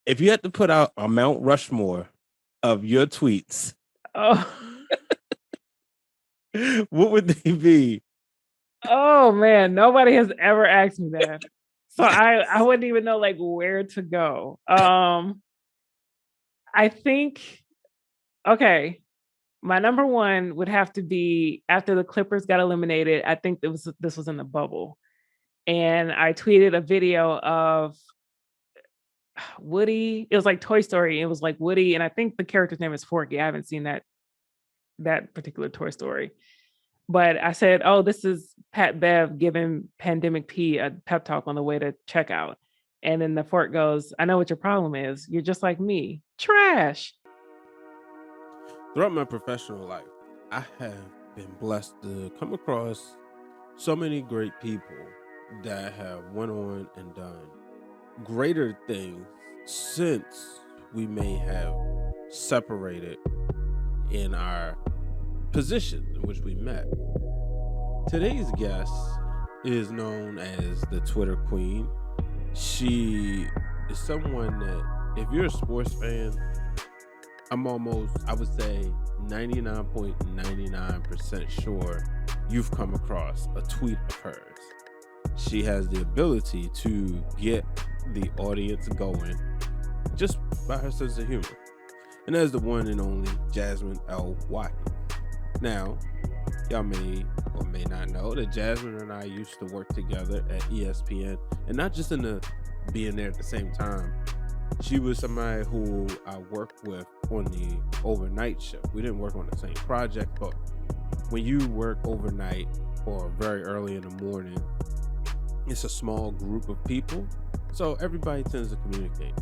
if you had to put out a Mount Rushmore of your tweets, Oh, what would they be? oh man, nobody has ever asked me that. So I wouldn't even know like where to go. I think okay, my number one would have to be after the Clippers got eliminated. I think this was in the bubble. And I tweeted a video of Woody. It was like Toy Story. It was like Woody, and I think the character's name is Forky. I haven't seen that particular Toy Story. But I said, "Oh, this is Pat Bev giving Pandemic P a pep talk on the way to checkout." And then the fork goes, "I know what your problem is. You're just like me, trash." Throughout my professional life, I have been blessed to come across so many great people that have went on and done greater things since we may have separated in our positions in which we met. Today's guest is known as the Twitter Queen. She is someone that, if you're a sports fan, I would say 99.99% sure you've come across a tweet of hers. She has the ability to get the audience going just by her sense of humor. And that is the one and only Jasmine L. Watkins. Now, y'all may or may not know that Jasmine and I used to work together at ESPN, and not just in the being there at the same time. She was somebody who I worked with on the overnight shift. We didn't work on the same project, but when you work overnight or very early in the morning, it's a small group of people, so everybody tends to communicate.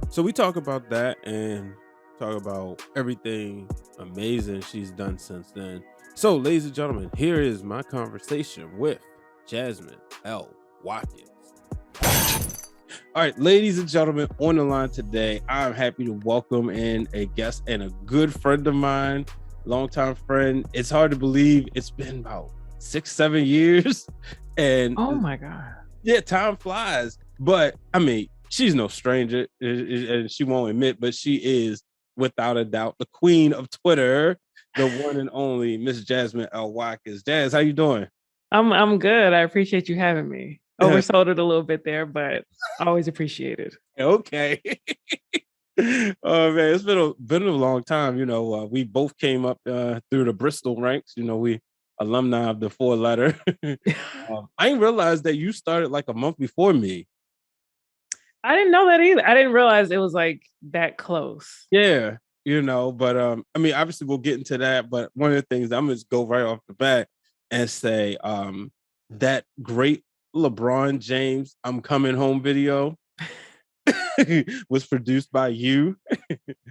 So we talk about that and talk about everything amazing she's done since then. So, ladies and gentlemen, here is my conversation with Jasmine L. Watkins. All right, ladies and gentlemen, on the line today, I'm happy to welcome in a guest and a good friend of mine, longtime friend. It's hard to believe it's been about 6-7 years. And oh my God. Yeah, time flies. But I mean, she's no stranger, and she won't admit, but she is without a doubt the queen of Twitter, the one and only Miss Jasmine L. Watkins. Jazz, how you doing? I'm good. I appreciate you having me. Oversold it a little bit there, but always appreciate it. Okay. Oh man, it's been a long time. We both came up through the Bristol ranks. We alumni of the 4-letter. I didn't realize that you started like a month before me. I didn't know that either. I didn't realize it was like that close. Yeah, but I mean, obviously we'll get into that. But one of the things I'm gonna just go right off the bat and say that great LeBron James "I'm Coming Home" video was produced by you.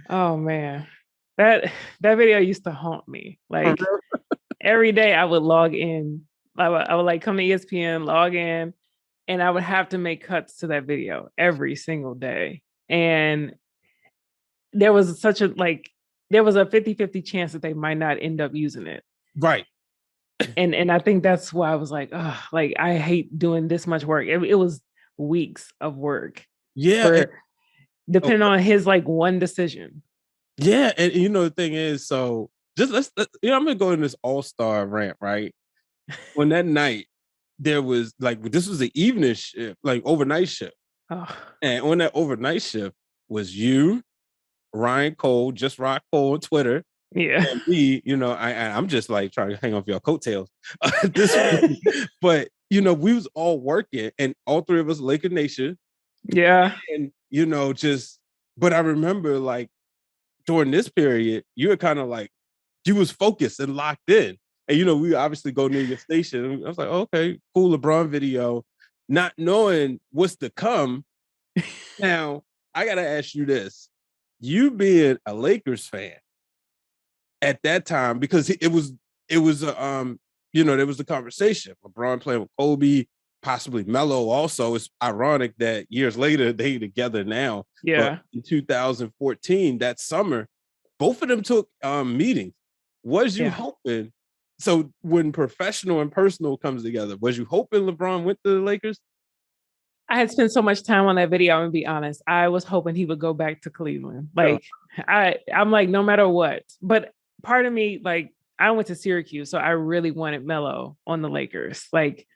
Oh man. That video used to haunt me. Like every day I would log in. I would like come to ESPN, log in, and I would have to make cuts to that video every single day. And there was a 50-50 chance that they might not end up using it. Right. And I think that's why I was like, oh, like I hate doing this much work. It was weeks of work. Yeah. Depending on his like one decision. Yeah, and the thing is, so just I'm gonna go in this all-star rant, right? On that night, there was this was the evening shift, like overnight shift. Oh. And on that overnight shift was you, Ryan Cole, just Rock Cole on Twitter. Yeah. And me, I'm just like trying to hang off your coattails. But we was all working, and all three of us Laker Nation. Yeah. And but I remember like during this period, you were kind of like you was focused and locked in. And we obviously go near your station. I was like, oh, okay, cool LeBron video, not knowing what's to come. Now, I gotta ask you this. You being a Lakers fan at that time, because there was there was the conversation. LeBron playing with Kobe, possibly Melo. Also, it's ironic that years later they together now. Yeah. But in 2014, that summer, both of them took meetings. Was you hoping? So when professional and personal comes together, was you hoping LeBron went to the Lakers? I had spent so much time on that video. I'm gonna be honest. I was hoping he would go back to Cleveland. Oh, Like I'm like, no matter what. But part of me, like, I went to Syracuse, so I really wanted Melo on the Lakers. Like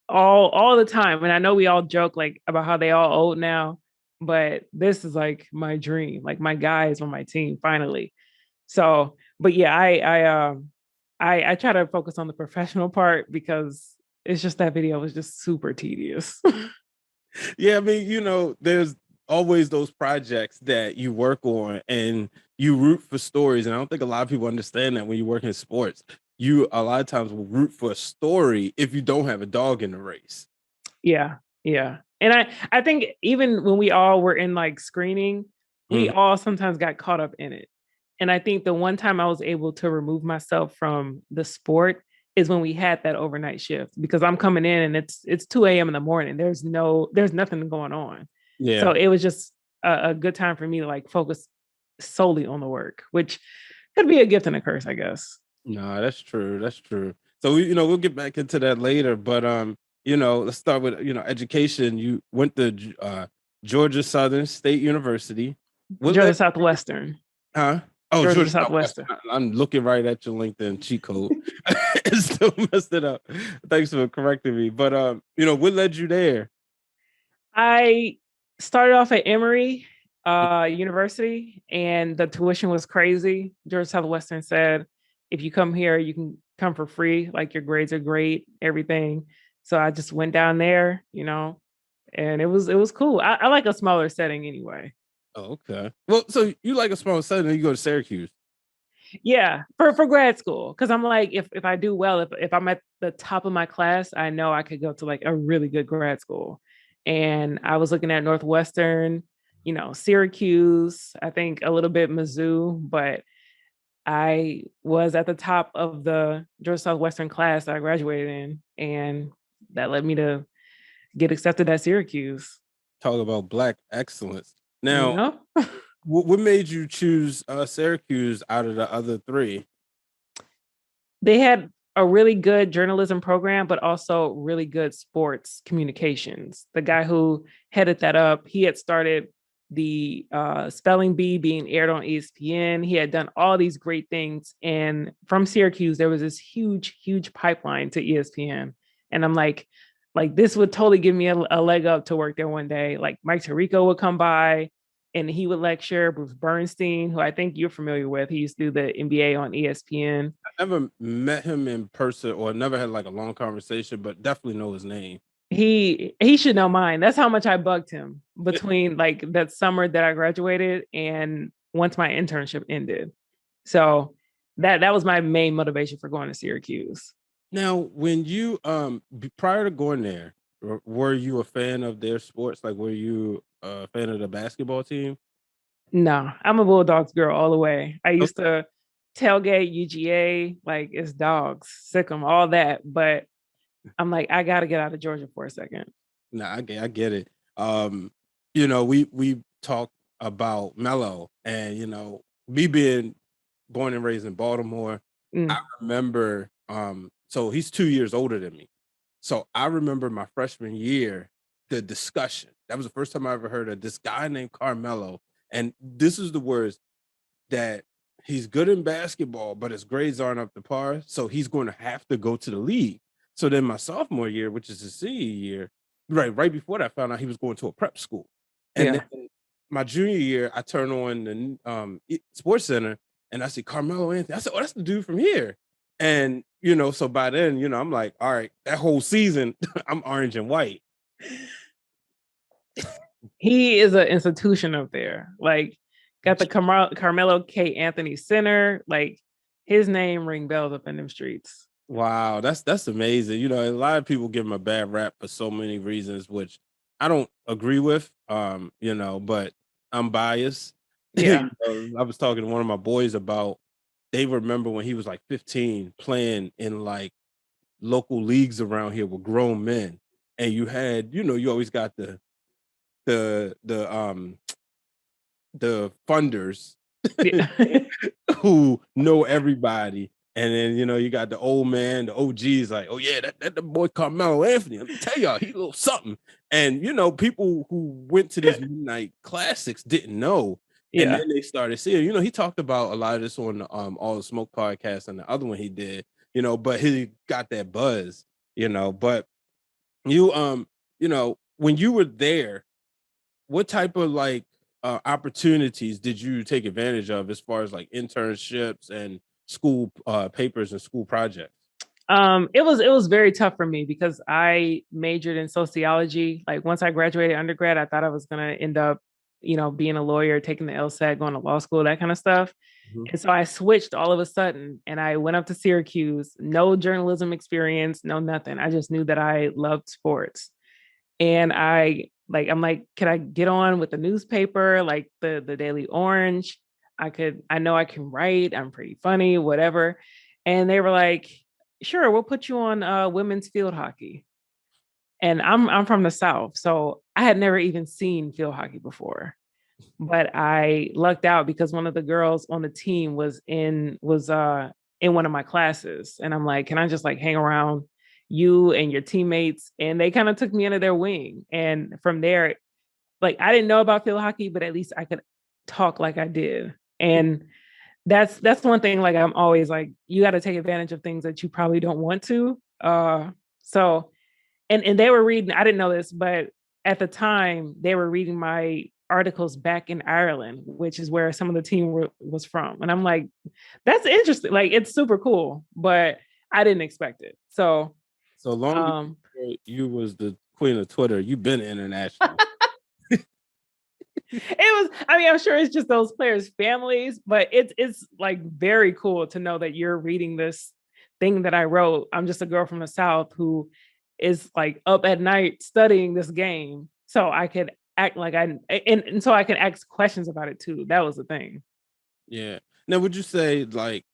all the time. And I know we all joke like about how they all old now, but this is like my dream. Like my guy is on my team finally. So, but yeah, I try to focus on the professional part because it's just that video was just super tedious. yeah, I mean, there's always those projects that you work on and you root for stories. And I don't think a lot of people understand that when you work in sports, you a lot of times will root for a story if you don't have a dog in the race. Yeah, yeah. And I think even when we all were in like screening, we Mhm. all sometimes got caught up in it. And I think the one time I was able to remove myself from the sport is when we had that overnight shift because I'm coming in and it's 2 a.m. in the morning. There's nothing going on. So Yeah. it was just a good time for me to like focus solely on the work, which could be a gift and a curse, I guess. No, that's true. That's true. So we'll get back into that later, but let's start with education. You went to Georgia Southern State University. What Georgia led Southwestern. Huh? Oh, Georgia Georgia Southwestern. Southwestern. I'm looking right at your LinkedIn cheat code. It still messed it up. Thanks for correcting me. But what led you there? I started off at Emory University, and the tuition was crazy. Georgia Southwestern said, if you come here, you can come for free. Like your grades are great, everything. So I just went down there, and it was cool. I like a smaller setting anyway. Oh, okay. Well, so you like a small setting, and you go to Syracuse. Yeah, for grad school, because I'm like, if I do well, if I'm at the top of my class, I know I could go to like a really good grad school. And I was looking at Northwestern, Syracuse, I think a little bit Mizzou, but I was at the top of the Georgia Southwestern class that I graduated in, and that led me to get accepted at Syracuse. Talk about Black excellence. You Now, know, what made you choose Syracuse out of the other three? they had a really good journalism program, but also really good sports communications. The guy who headed that up, he had started the spelling bee being aired on ESPN. He had done all these great things. And from Syracuse, there was this huge, huge pipeline to ESPN. And I'm like this would totally give me a leg up to work there one day. Like Mike Tirico would come by and he would lecture. Bruce Bernstein, who I think you're familiar with, he used to do the NBA on ESPN. I never met him in person or never had like a long conversation, but definitely know his name. He should know mine. That's how much I bugged him between like that summer that I graduated and once my internship ended. So that was my main motivation for going to Syracuse. Now, when you prior to going there, were you a fan of their sports? Like, were you a fan of the basketball team? No, I'm a Bulldogs girl all the way. I used to tailgate UGA like it's dogs, sick 'em, all that. But I'm like, I got to get out of Georgia for a second. No, I get it. We talk about Mello, and me being born and raised in Baltimore, I Mm. remember. So he's 2 years older than me. So I remember my freshman year, the discussion. That was the first time I ever heard of this guy named Carmelo, and this is the words that he's good in basketball, but his grades aren't up to par, so he's going to have to go to the league. So then my sophomore year, which is his senior year, right before that, I found out he was going to a prep school. And Yeah. then my junior year, I turn on the Sports Center and I see Carmelo Anthony. I said, "Oh, that's the dude from here." And so by then, I'm like, all right, that whole season, I'm orange and white. He is an institution up there. Like, got the Carmelo K. Anthony Center. Like, his name ring bells up in them streets. Wow, that's amazing. A lot of people give him a bad rap for so many reasons, which I don't agree with. But I'm biased. Yeah. I was talking to one of my boys about they remember when he was like 15 playing in like local leagues around here with grown men. And you had, you always got the the funders Yeah. who know everybody. And then, you got the old man, the OG's like, oh yeah, that the boy Carmelo Anthony. Let me tell y'all, he a little something. And people who went to these midnight classics didn't know. And Yeah. then they started seeing, he talked about a lot of this on All the Smoke podcast and the other one he did, but he got that buzz, But you when you were there, what type of like opportunities did you take advantage of as far as like internships and school papers and school projects? It was very tough for me because I majored in sociology. Like once I graduated undergrad, I thought I was gonna end up, being a lawyer, taking the LSAT, going to law school, that kind of stuff. Mhm. And so I switched all of a sudden and I went up to Syracuse, no journalism experience, no nothing. I just knew that I loved sports. And I'm like, can I get on with the newspaper, like the Daily Orange? I know I can write, I'm pretty funny, whatever. And they were like, sure, we'll put you on women's field hockey. And I'm from the South, so I had never even seen field hockey before. But I lucked out because one of the girls on the team was in one of my classes. And I'm like, can I just like hang around you and your teammates? And they kind of took me under their wing. And from there, like I didn't know about field hockey, but at least I could talk like I did. And that's one thing, like I'm always like, you got to take advantage of things that you probably don't want to. So and they were reading, I didn't know this, but at the time they were reading my articles back in Ireland, which is where some of the team was from. And I'm like, that's interesting. Like it's super cool, but I didn't expect it. So So long um before you was the queen of Twitter, you've been international. I mean, I'm sure it's just those players' families, but it's like very cool to know that you're reading this thing that I wrote. I'm just a girl from the South who is like up at night studying this game. So I could act like and so I can ask questions about it too. That was the thing. Yeah. Now, would you say like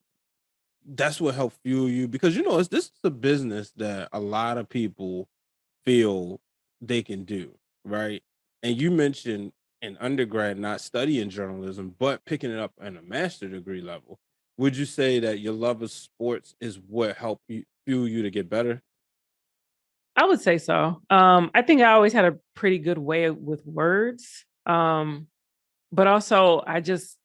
that's what helped fuel you? Because this is a business that a lot of people feel they can do, right? And you mentioned in undergrad not studying journalism, but picking it up at a master degree level. Would you say that your love of sports is what helped you fuel you to get better? I would say so. I think I always had a pretty good way with words. But also I just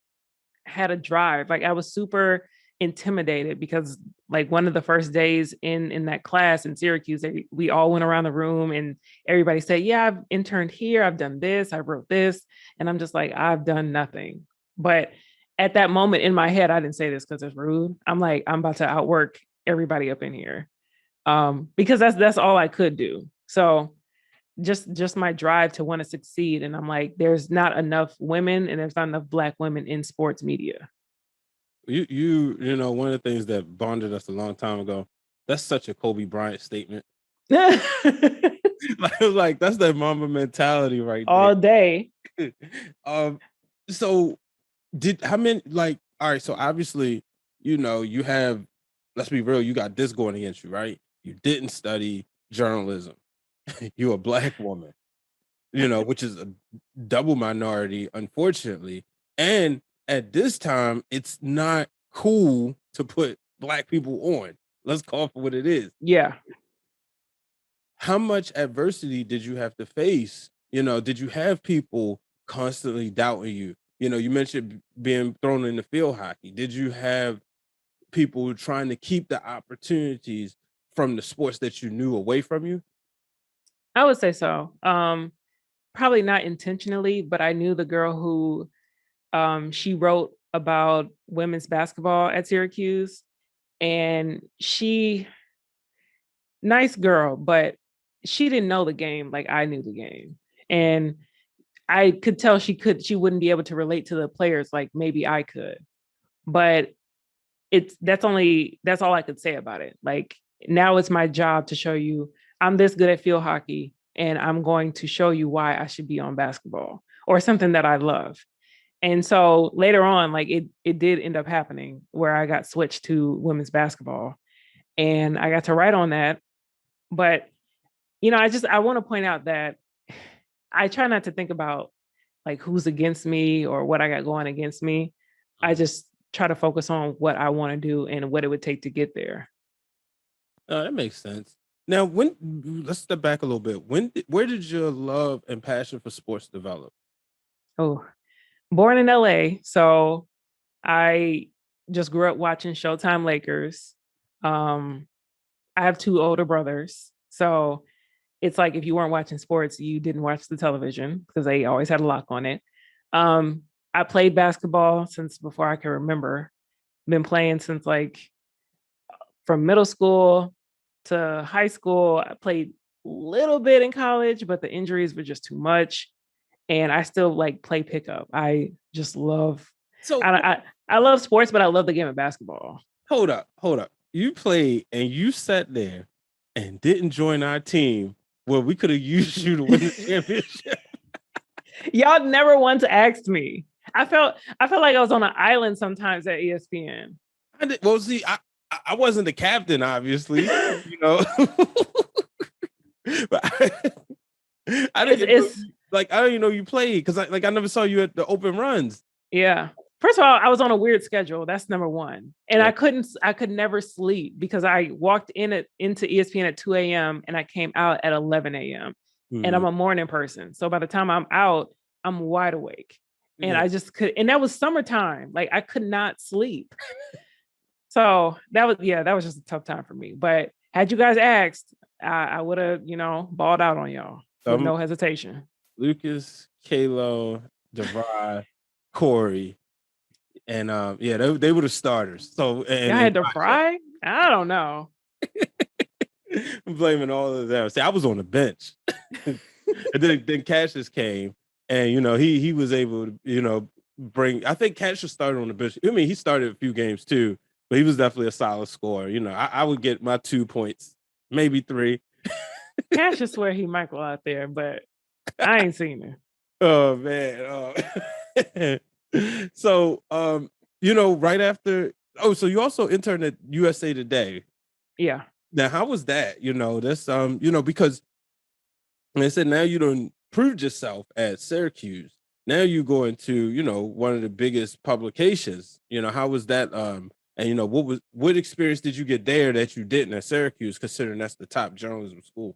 had a drive. Like I was super intimidated because like one of the first days in that class in Syracuse, we all went around the room and everybody said, "Yeah, I've interned here. I've done this. I wrote this," and I'm just like, "I've done nothing." But at that moment in my head, I didn't say this because it's rude. I'm like, I'm about to outwork everybody up in here, because that's all I could do. So just my drive to want to succeed, and I'm like, there's not enough women and there's not enough Black women in sports media. One of the things that bonded us a long time ago. That's such a Kobe Bryant statement. Like that's that mama mentality right All day. there. um, so did how many like all right? So obviously, you have. Let's be real. You got this going against you, right? You didn't study journalism. You're a Black woman, which is a double minority, unfortunately. And at this time, it's not cool to put Black people on. Let's call for what it is. Yeah. How much adversity did you have to face? Did you have people constantly doubting you? You mentioned being thrown into field hockey. Did you have people trying to keep the opportunities from the sports that you knew away from you? I would say so. Probably not intentionally, but I knew the girl who she wrote about women's basketball at Syracuse, and she nice girl, but she didn't know the game like I knew the game. And I could tell she wouldn't be able to relate to the players like maybe I could. But that's all I could say about it. Like now it's my job to show you I'm this good at field hockey and I'm going to show you why I should be on basketball or something that I love. And so later on, like it did end up happening where I got switched to women's basketball and I got to write on that. But I want to point out that I try not to think about like who's against me or what I got going against me. I Mhm. just try to focus on what I want to do and what it would take to get there. That makes sense. Now, let's step back a little bit. Where did your love and passion for sports develop? Oh, born in LA. So I just grew up watching Showtime Lakers. Um, I have 2 older brothers. So it's like if you weren't watching sports, you didn't watch the television because they always had a lock on it. Um, I played basketball since before I can remember. Been playing since like from middle school to high school. I played a little bit in college, but the injuries were just too much. And I still like play pickup. I just love So I love sports, but I love the game of basketball. hold up. You played and you sat there and didn't join our team where we could have used you to win the championship. Y'all never want to ask me. I felt like I was on an island sometimes at ESPN. Well, see, I wasn't the captain, obviously, you know. But I didn't I don't even know you played because I never saw you at the open runs. Yeah. First of all, I was on a weird schedule. That's number one. And I could never sleep because I walked into ESPN at 2 a.m. and I came out at 11 a.m. And I'm a morning person. So by the time I'm out, I'm wide awake. And I just and that was summertime. Like I could not sleep. So that was just a tough time for me. But had you guys asked, I would have, balled out on y'all with no hesitation. Lucas, Kalo, DeVry, Corey, and they were the starters. So and I had DeVry? I don't know. I'm blaming all of them. See, I was on the bench. And then Cassius came, and he was able to bring. I think Cassius started on the bench. I mean, he started a few games too, but he was definitely a solid scorer. I would get my 2 points, maybe 3. Cassius swear he Michael out there, but I ain't seen him. Oh man. So right after. Oh, so you also interned at USA Today. Yeah. Now, how was that? That's because I said now you don't proved yourself at Syracuse. Now you go into, one of the biggest publications. How was that? And what experience did you get there that you didn't at Syracuse, considering that's the top journalism school?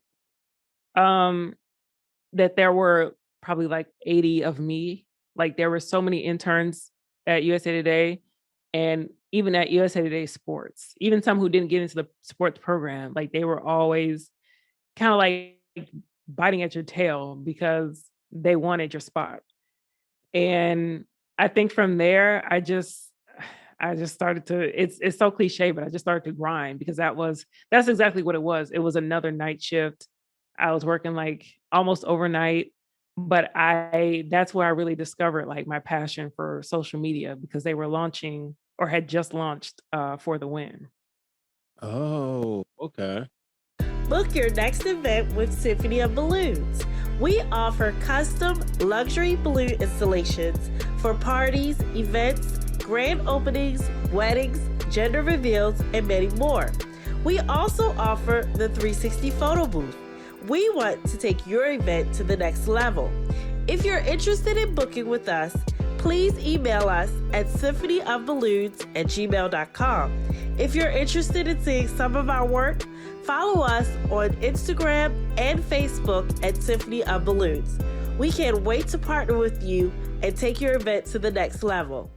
That there were probably like 80 of me. Like there were so many interns at USA Today and even at USA Today Sports, even some who didn't get into the sports program, like they were always kind of like biting at your tail because they wanted your spot. And I think from there, I just started to, it's so cliche, but I just started to grind because that's exactly what it was. It was another night shift. I was working like almost overnight, but that's where I really discovered like my passion for social media because they were launching or had just launched For the Win. Oh, okay. Book your next event with Symphony of Balloons. We offer custom luxury balloon installations for parties, events, grand openings, weddings, gender reveals, and many more. We also offer the 360 photo booth. We want to take your event to the next level. If you're interested in booking with us, please email us at symphonyofballoons@gmail.com. If you're interested in seeing some of our work, follow us on Instagram and Facebook at Symphony of Balloons. We can't wait to partner with you and take your event to the next level.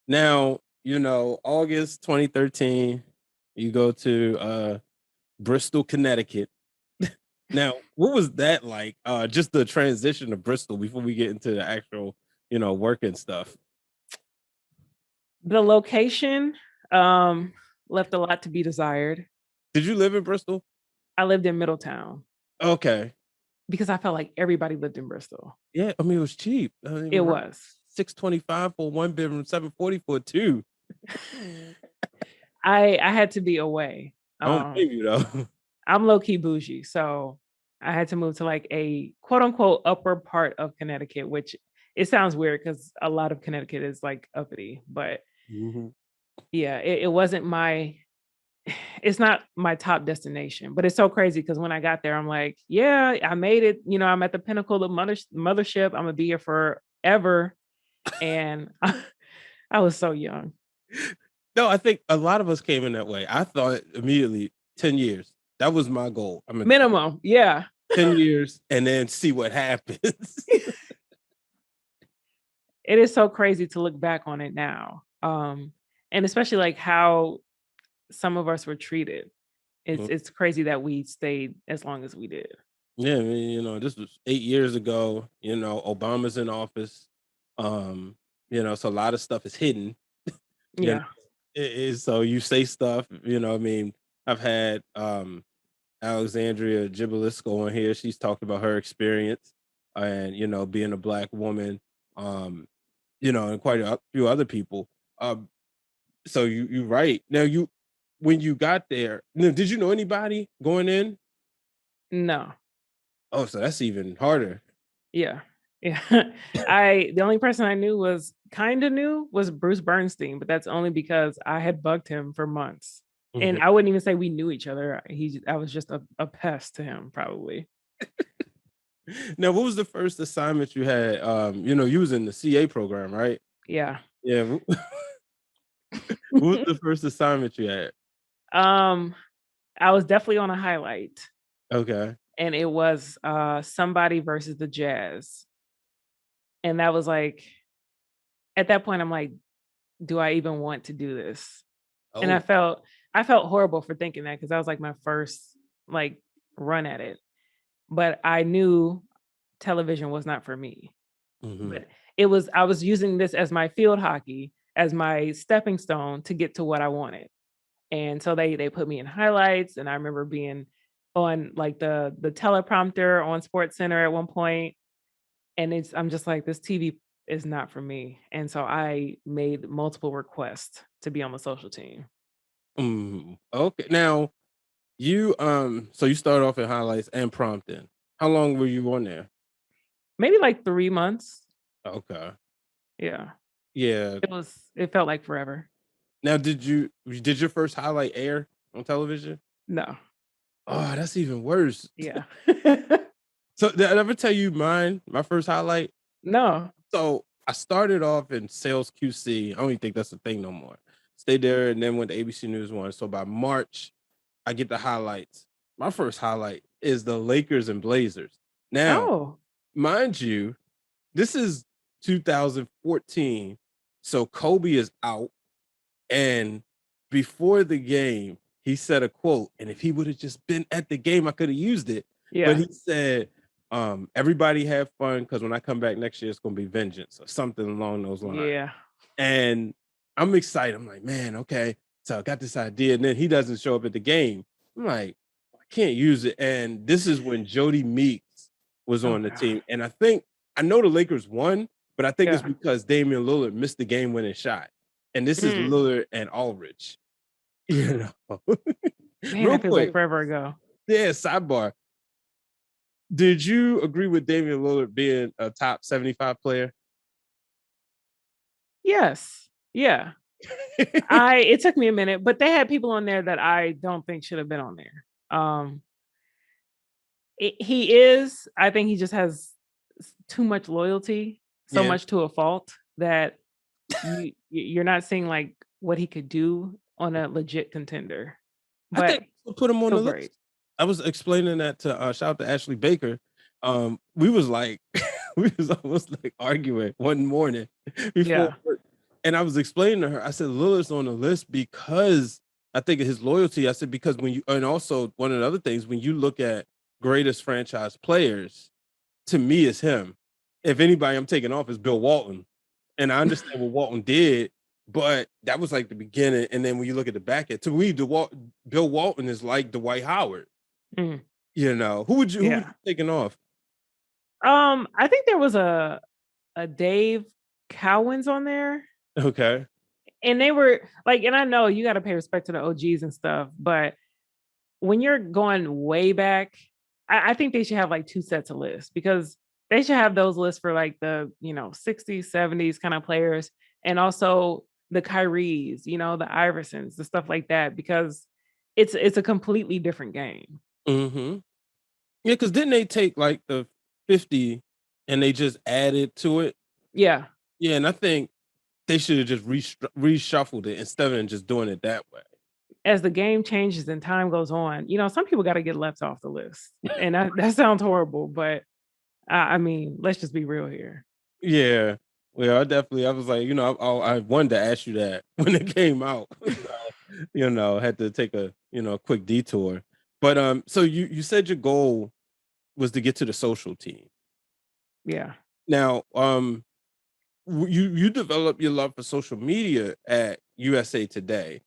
Now, August 2013, you go to Bristol, Connecticut. Now, what was that like? Just the transition to Bristol before we get into the actual, working stuff. The location left a lot to be desired. Did you live in Bristol? I lived in Middletown. Okay. Because I felt like everybody lived in Bristol. Yeah, I mean it was cheap. It was $625 for 1 bedroom, $740 for 2. I had to be away. I don't blame you though. I'm low key bougie, so I had to move to like a quote unquote upper part of Connecticut, which it sounds weird because a lot of Connecticut is like uppity, but yeah, it wasn't it's not my top destination, but it's so crazy because when I got there, I'm like, yeah, I made it. I'm at the pinnacle of mothership. I'm gonna be here forever. And I was so young. No, I think a lot of us came in that way. I thought immediately 10 years. That was my goal. I mean, Minimum, yeah. 10 years and then see what happens. It is so crazy to look back on it now. And especially like how some of us were treated. It's crazy that we stayed as long as we did. Yeah, I mean, this was 8 years ago. Obama's in office. So a lot of stuff is hidden. You know, Yeah. so you say stuff. I mean, I've had Alexandria Gibilisco on here. She's talked about her experience and being a Black woman. And quite a few other people. So you're right. Now when you got there, did you know anybody going in? No. Oh, so that's even harder. Yeah. Yeah. The only person I knew was Bruce Bernstein, but that's only because I had bugged him for months. And Mhm. I wouldn't even say we knew each other. I was just a pest to him, probably. Now, what was the first assignment you had? You was in the CA program, right? Yeah. Yeah. What was the first assignment you had? I was definitely on a highlight, Okay. and it was somebody versus the Jazz. And that was like, at that point, I'm like, do I even want to do this? And I Oh. felt horrible for thinking that because that was like my first like run at it. But I knew television was not for me. Mhm. But I was using this as my field hockey, as my stepping stone to get to what I wanted. And so they put me in highlights, and I remember being on like the teleprompter on Sports Center at one point, and I'm just like, this TV is not for me. And so I made multiple requests to be on the social team. Okay. Now, so you started off in highlights and prompting. How long were you on there? Maybe like 3 months. Okay. Yeah. Yeah. It felt like forever. Now, did your first highlight air on television? No. Oh, that's even worse. Yeah. So did I ever tell you my first highlight? No. So I started off in sales QC. I don't even think that's a thing no more. Stayed there and then went to ABC News One. So by March, I get the highlights. My first highlight is the Lakers and Blazers. Now, Oh. mind you, this is 2014. So Kobe is out. And before the game, he said a quote. And if he would have just been at the game, I could have used it. But Yeah. he said, everybody have fun because when I come back next year, it's gonna be vengeance or something along those lines. Yeah. And I'm excited. I'm like, man, okay. So I got this idea. And then he doesn't show up at the game. I'm like, I can't use it. And this is when Jody Meeks was Oh on the God. team. And I know the Lakers won, but I think it's Yeah. because Damian Lillard missed the game winning shot. And this is Mm. Lillard and Aldridge. Man, Real that feels like quick. forever ago. Yeah, sidebar. Did you agree with Damian Lillard being a top 75 player? Yes. Yeah. It took me a minute, but they had people on there that I don't think should have been on there. I think he just has too much loyalty, so Yeah. much to a fault that you're not seeing like what he could do on a legit contender. I But think we'll put him on still the great. list. I was explaining that to shout out to Ashley Baker. We was like, we was almost like arguing one morning before Yeah. work. And I was explaining to her, I said, Lillard's on the list because I think of his loyalty. I said, because and also one of the other things, when you look at greatest franchise players, to me, it's him. If anybody I'm taking off is Bill Walton. And I understand what Walton did, but that was like the beginning. And then when you look at the back end, to me, Bill Walton is like Dwight Howard. Mm. Who would you Yeah. taking off? I think there was a Dave Cowens on there. Okay. And they were like, and I know you got to pay respect to the OGs and stuff, but when you're going way back, I think they should have like 2 sets of lists because they should have those lists for like the 60s, 70s kind of players, and also the Kyries, the Iversons, the stuff like that, because it's a completely different game. Mm-hmm. Yeah, because didn't they take like the 50 and they just added to it? Yeah. Yeah, and I think they should have just reshuffled it instead of just doing it that way. As the game changes and time goes on, some people got to get left off the list, and that sounds horrible, but I mean, let's just be real here. Yeah. Well, I was like, I wanted to ask you that when it came out. Had to take a, quick detour. But so you said your goal was to get to the social team. Yeah. Now, you developed your love for social media at USA Today,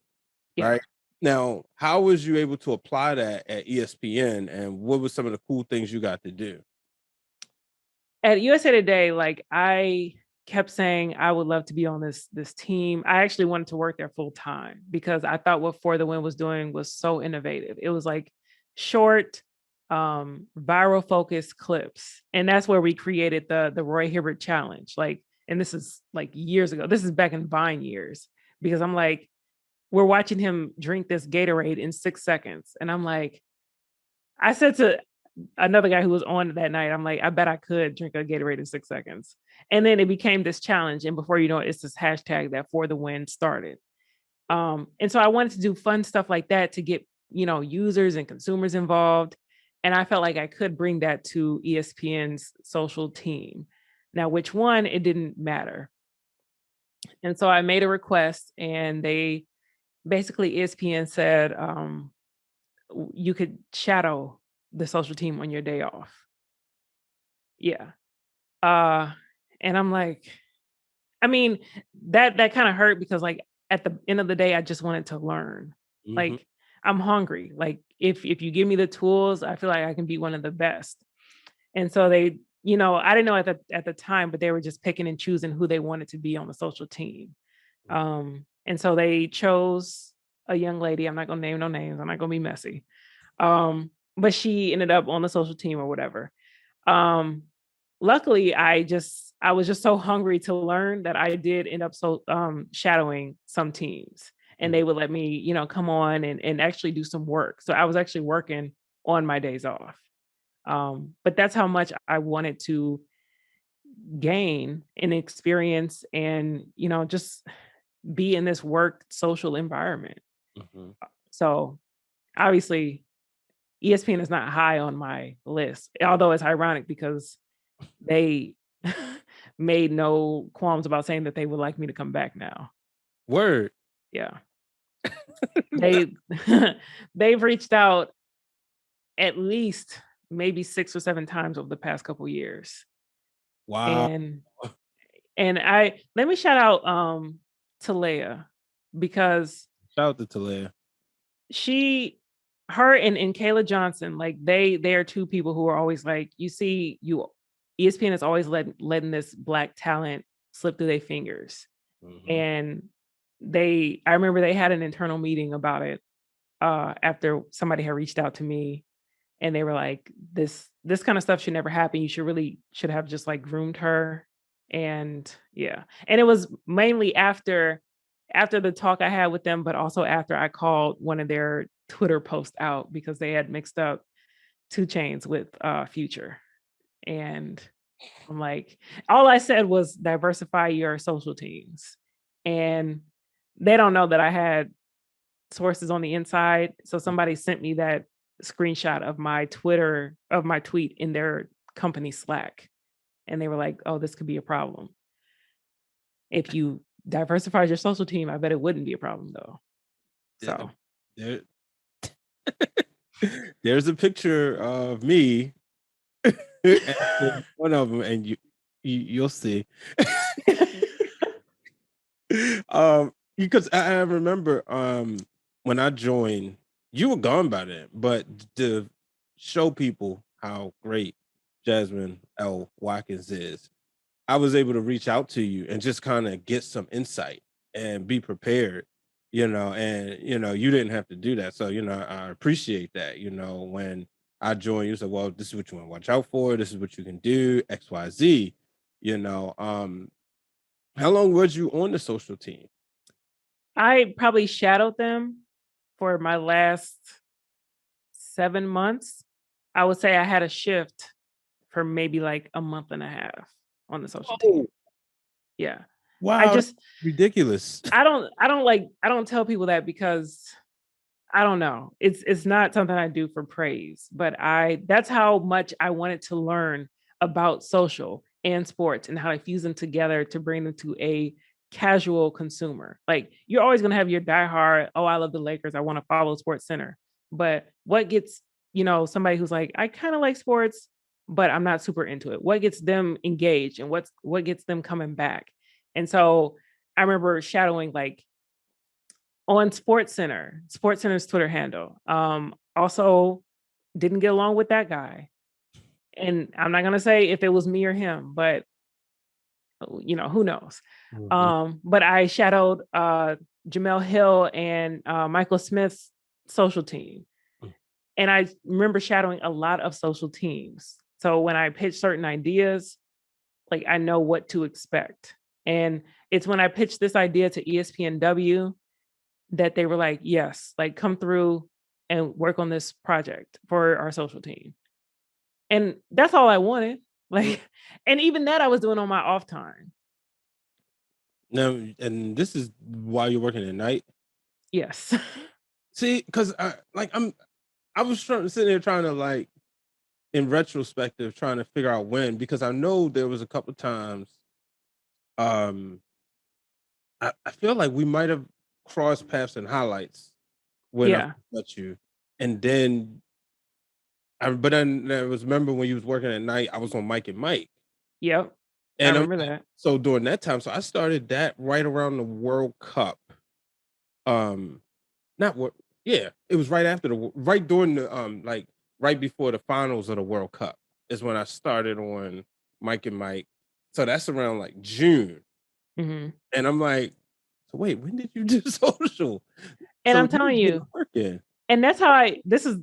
Yeah. right? Now, how was you able to apply that at ESPN, and what were some of the cool things you got to do? At USA Today, like I kept saying I would love to be on this team. I actually wanted to work there full time because I thought what For the Win was doing was so innovative. It was like short, viral focused clips. And that's where we created the Roy Hibbert challenge. Like, and this is like years ago. This is back in Vine years, because I'm like, we're watching him drink this Gatorade in 6 seconds. And I'm like, I said to another guy who was on that night, I'm like, I bet I could drink a Gatorade in 6 seconds. And then it became this challenge. And before you know it, it's this hashtag that For the Win started. And so I wanted to do fun stuff like that to get, users and consumers involved. And I felt like I could bring that to ESPN's social team. Now, which one, it didn't matter. And so I made a request, and they basically, ESPN said, you could shadow the social team on your day off. Yeah. And I'm like, I mean, that kind of hurt because like at the end of the day, I just wanted to learn. Mhm. Like I'm hungry. Like if you give me the tools, I feel like I can be one of the best. And so they, I didn't know at the time, but they were just picking and choosing who they wanted to be on the social team. And so they chose a young lady. I'm not gonna name no names. I'm not gonna be messy. But she ended up on the social team or whatever. Luckily, I was just so hungry to learn that I did end up shadowing some teams, and they would let me, come on and actually do some work. So I was actually working on my days off. But that's how much I wanted to gain an experience and, just be in this work social environment. Mhm. So obviously ESPN is not high on my list, although it's ironic because they made no qualms about saying that they would like me to come back now. Word. Yeah. They they've reached out at least maybe 6 or 7 times over the past couple years. Wow. And let me shout out Talea, because Shout out to Talia. her and Kayla Johnson, like they are two people who are always like, ESPN is always letting this Black talent slip through their fingers. Mhm. And I remember they had an internal meeting about it after somebody had reached out to me, and they were like, this kind of stuff should never happen. You should have just like groomed her. And yeah. And it was mainly after the talk I had with them, but also after I called one of their Twitter posts out because they had mixed up 2 Chainz with Future. And I'm like, all I said was diversify your social teams. And they don't know that I had sources on the inside. So somebody sent me that screenshot of my tweet in their company Slack. And they were like, oh, this could be a problem. If you diversified your social team, I bet it wouldn't be a problem though. So There, there's a picture of me and one of them, and you'll see. Because I remember when I joined, you were gone by then, but to show people how great Jasmine L. Watkins is, I was able to reach out to you and just kind of get some insight and be prepared, and you didn't have to do that. So, I appreciate that, when I joined, you said, well, this is what you want to watch out for, this is what you can do, XYZ, how long was you on the social team? I probably shadowed them for my last 7 months. I would say I had a shift for maybe like a month and a half on the social team. Yeah. Wow, I just ridiculous. I don't tell people that because I don't know. It's not something I do for praise, but that's how much I wanted to learn about social and sports and how to fuse them together to bring them to a casual consumer. Like you're always gonna have your diehard, oh, I love the Lakers, I want to follow Sports Center. But what gets, somebody who's like, I kind of like sports, but I'm not super into it. What gets them engaged and what gets them coming back? And so I remember shadowing like on Sports Center's Twitter handle. Also didn't get along with that guy. And I'm not gonna say if it was me or him, but who knows. But I shadowed Jamel Hill and Michael Smith's social team. And I remember shadowing a lot of social teams. So when I pitch certain ideas, like I know what to expect. And it's when I pitched this idea to ESPNW that they were like, yes, like come through and work on this project for our social team. And that's all I wanted. Like, and even that I was doing on my off time. Now, and this is while you're working at night? Yes. See, because I was sitting there trying to like, in retrospective, trying to figure out when, because I know there was a couple times, I feel like we might have crossed paths in highlights when I met you, and then but then I was remember when you was working at night, I was on Mike and Mike. Yep. And I remember that. So during that time, so I started that right around the World Cup. Not what? Yeah, it was right after right during the like right before the finals of the World Cup is when I started on Mike and Mike. So that's around like June. Mm-hmm. And I'm like, so wait, when did you do social? And so I'm telling you, and that's how this is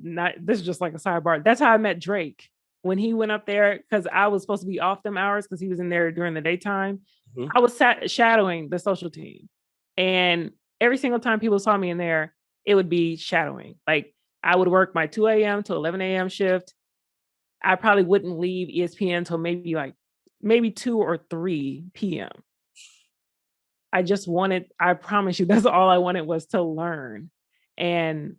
just like a sidebar. That's how I met Drake when he went up there, because I was supposed to be off them hours because he was in there during the daytime. Mm-hmm. I was shadowing the social team. And every single time people saw me in there, it would be shadowing. Like I would work my 2 a.m. to 11 a.m. shift. I probably wouldn't leave ESPN until maybe 2 or 3 p.m. I promise you, that's all I wanted was to learn. And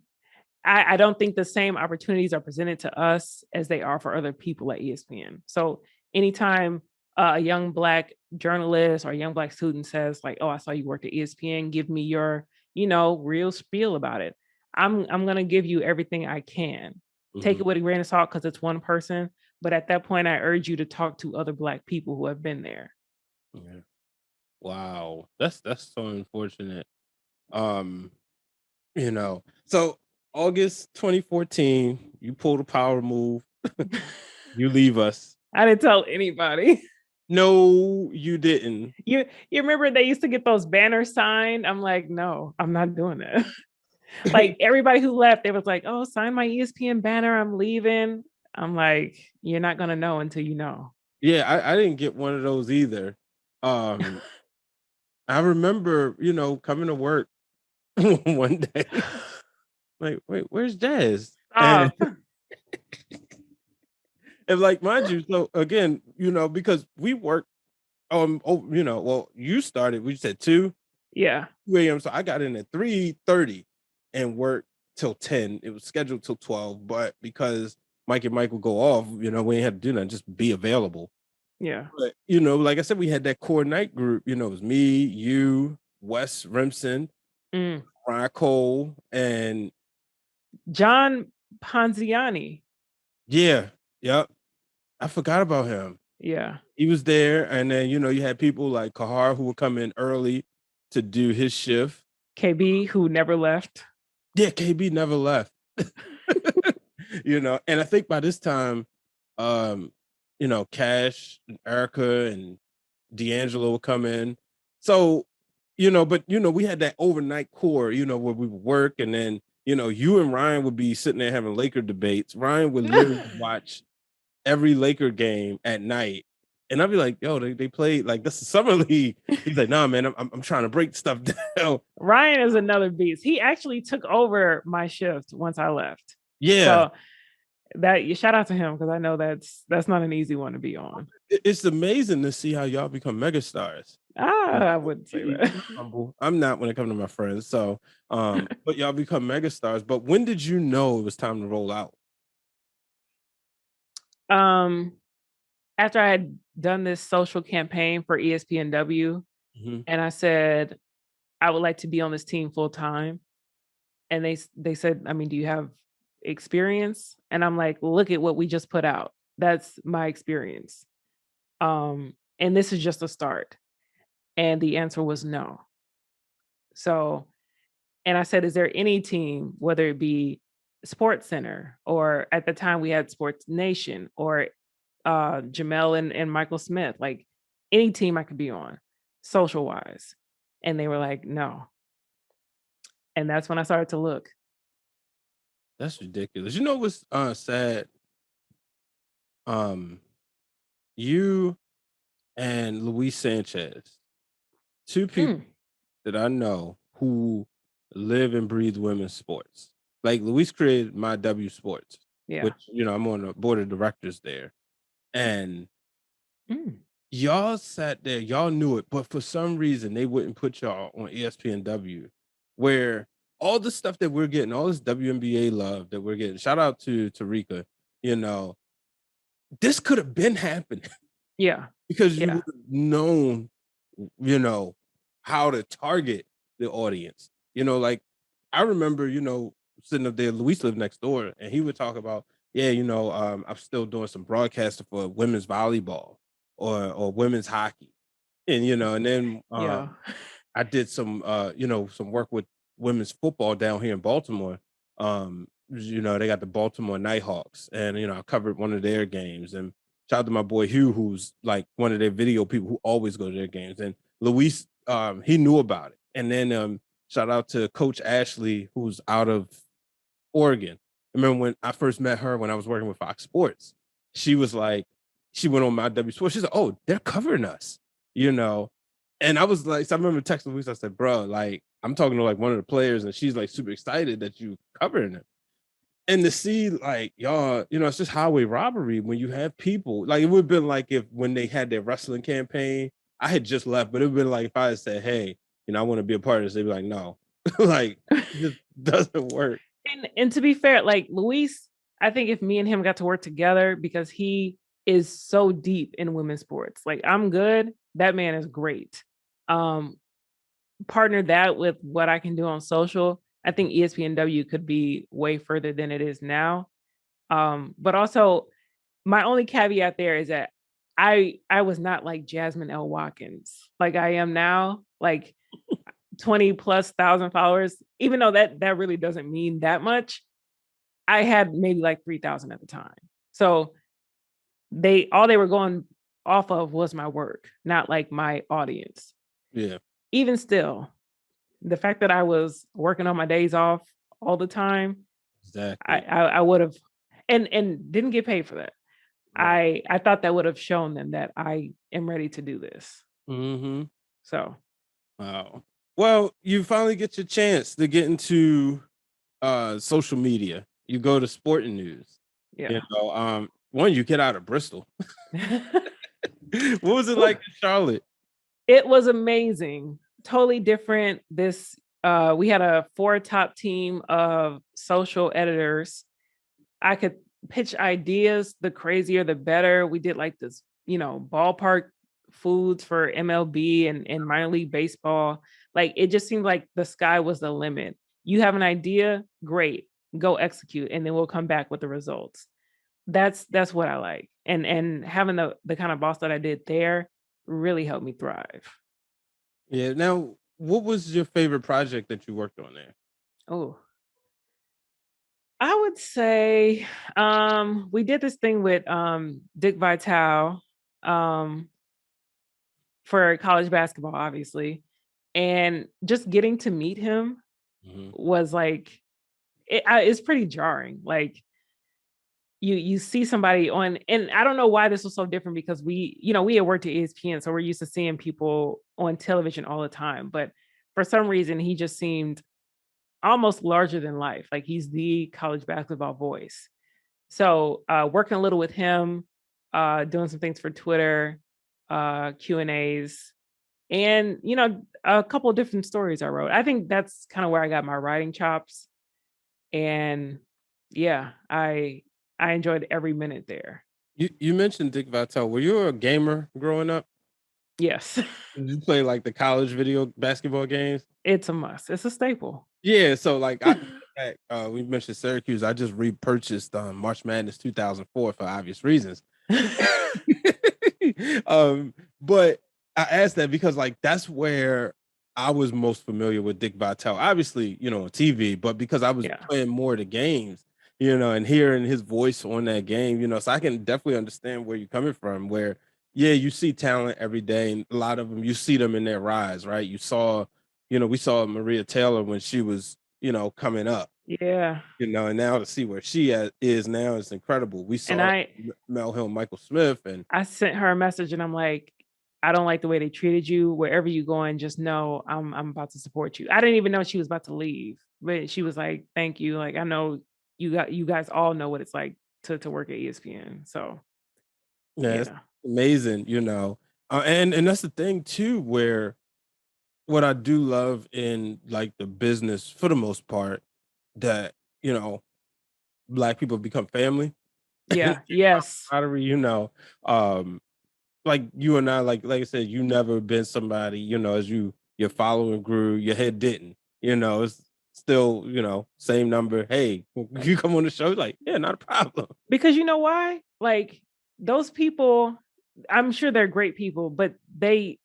I don't think the same opportunities are presented to us as they are for other people at ESPN. So anytime a young Black journalist or a young Black student says like, oh, I saw you worked at ESPN, give me your, real spiel about it. I'm going to give you everything I can. Mm-hmm. Take it with a grain of salt because it's one person. But at that point, I urge you to talk to other Black people who have been there. Yeah. Wow. That's so unfortunate. So August 2014, you pulled a power move. You leave us. I didn't tell anybody. No, you didn't. You remember they used to get those banners signed? I'm like, no, I'm not doing that. Like everybody who left, they was like, oh, sign my ESPN banner, I'm leaving. I'm like, you're not gonna know until you know. Yeah, I didn't get one of those either. I remember, coming to work one day. Like, wait, where's Jazz? And like, mind you, so again, because we work, you started, we said 2 a.m. So I got in at 3:30 and worked till 10. It was scheduled till 12, but because Mike and Mike would go off, we ain't had to do nothing, just be available. Yeah. But, like I said, we had that core night group, it was me, you, Wes Remsen, Ryan Cole, and John Ponziani. Yeah. Yep. I forgot about him. Yeah. He was there. And then, you had people like Kahar who would come in early to do his shift. KB, who never left. Yeah, KB never left. And I think by this time, Cash and Erica and D'Angelo would come in. So, but we had that overnight core, where we would work, and then, you and Ryan would be sitting there having Laker debates. Ryan would literally watch every Laker game at night. And I'd be like, yo, they played like this is summer league. He's like, nah, man, I'm trying to break stuff down. Ryan is another beast. He actually took over my shift once I left. Yeah. So shout out to him, because I know that's not an easy one to be on. It's amazing to see how y'all become megastars. I wouldn't say that. Humble. I'm not when it comes to my friends. So, but y'all become megastars. But when did you know it was time to roll out? um, After I had done this social campaign for ESPNW, Mhm. and I said I would like to be on this team full time, and they said, I mean, do you have experience? And I'm like, look at what we just put out. That's my experience. And this is just a start. And the answer was no. So, and I said, is there any team, whether it be Sports Center or at the time we had Sports Nation or Jamel and Michael Smith, like any team I could be on, social wise. And they were like, no. And that's when I started to look. That's ridiculous. You know what's sad? Um, you and Luis Sanchez, two people Mm, that I know who live and breathe women's sports. Like Luis created my W Sports, yeah. which I'm on the board of directors there, and Mm, y'all sat there, y'all knew it, but for some reason they wouldn't put y'all on ESPNW, where all the stuff that we're getting, all this WNBA love that we're getting. Shout out to Tarika, you know, this could have been happening yeah. because you Yeah. would have known, how to target the audience. Like I remember, sitting up there, Luis lived next door, and he would talk about, yeah, I'm still doing some broadcasting for women's volleyball or women's hockey. And and then Yeah. I did some some work with women's football down here in Baltimore. They got the Baltimore Nighthawks, and I covered one of their games. And shout out to my boy Hugh, who's like one of their video people who always go to their games. And Luis, he knew about it. And then shout out to Coach Ashley, who's out of Oregon. I remember when I first met her when I was working with Fox Sports. She was like, she went on my W Sports. She's like, "Oh, they're covering us," you know. And I was like, so I remember texting Luis. I said, "Bro, like, I'm talking to like one of the players, and she's like super excited that you covering them." And to see like y'all, it's just highway robbery when you have people like it would have been like if when they had their wrestling campaign, I had just left, but it would have been like if I had said, "Hey, I want to be a part of this," they'd be like, "No," like it just doesn't work. And to be fair, like Luis, I think if me and him got to work together because he is so deep in women's sports. Like I'm good, that man is great. Um, Partner that with what I can do on social, I think ESPNW could be way further than it is now. But also my only caveat there is that I was not like Jasmine L. Watkins, like I am now, like 20 plus thousand followers, even though that really doesn't mean that much. I had maybe like 3,000 at the time. So they were going off of was my work, not like my audience. Yeah, Even still, the fact that I was working on my days off all the time, exactly. I would have and didn't get paid for that. Right. I thought that would have shown them that I am ready to do this. Mm-hmm. So Wow. Well, you finally get your chance to get into social media. You go to Sporting News. yeah. One, you get out of Bristol. What was it like in Charlotte? It was amazing. Totally different. This we had a 4 top team of social editors. I could pitch ideas, the crazier the better. We did like this, ballpark foods for MLB and minor league baseball. Like it just seemed like the sky was the limit. You have an idea, great. Go execute and then we'll come back with the results. That's what I like. And having the kind of boss that I did there really helped me thrive. Yeah. Now, what was your favorite project that you worked on there? Oh, I would say we did this thing with Dick Vitale um for college basketball, obviously. And just getting to meet him Hmm. was like it's pretty jarring. Like you see somebody on, and I don't know why this was so different because we had worked at ESPN, so we're used to seeing people on television all the time. But for some reason, he just seemed almost larger than life. Like he's the college basketball voice. So working a little with him, doing some things for Twitter, Q&As. and a couple of different stories I wrote. I think that's kind of where I got my writing chops. And yeah, I enjoyed every minute there. You mentioned Dick Vitale. Were you a gamer growing up? Yes. Did you play like the college video basketball games? It's a must. It's a staple. Yeah, so like we mentioned Syracuse. I just repurchased March Madness 2004 for obvious reasons. But I asked that because like that's where I was most familiar with Dick Vitale. Obviously, on TV, but because I was Yeah. playing more of the games, and hearing his voice on that game, so I can definitely understand where you're coming from. Where yeah, you see talent every day, and a lot of them you see them in their rise, right? You saw, we saw Maria Taylor when she was, coming up, Yeah. and now to see where is now is incredible. We And saw I Mel Hill, Michael Smith, and I sent her a message and I'm like, I don't like the way they treated you. Wherever you going, just know I'm about to support you. I didn't even know she was about to leave, but she was like, "Thank you. Like I know you guys all know what it's like to work at ESPN." So yeah, it's yeah. amazing, and that's the thing too, where what I do love in like the business for the most part that black people become family. Yeah. Yes. Camaraderie, um, like you and I, like I said, you never been somebody, as your following grew, your head didn't, it's still, same number. Hey, you come on the show, like, yeah, not a problem. Because you know why? Like those people, I'm sure they're great people, but they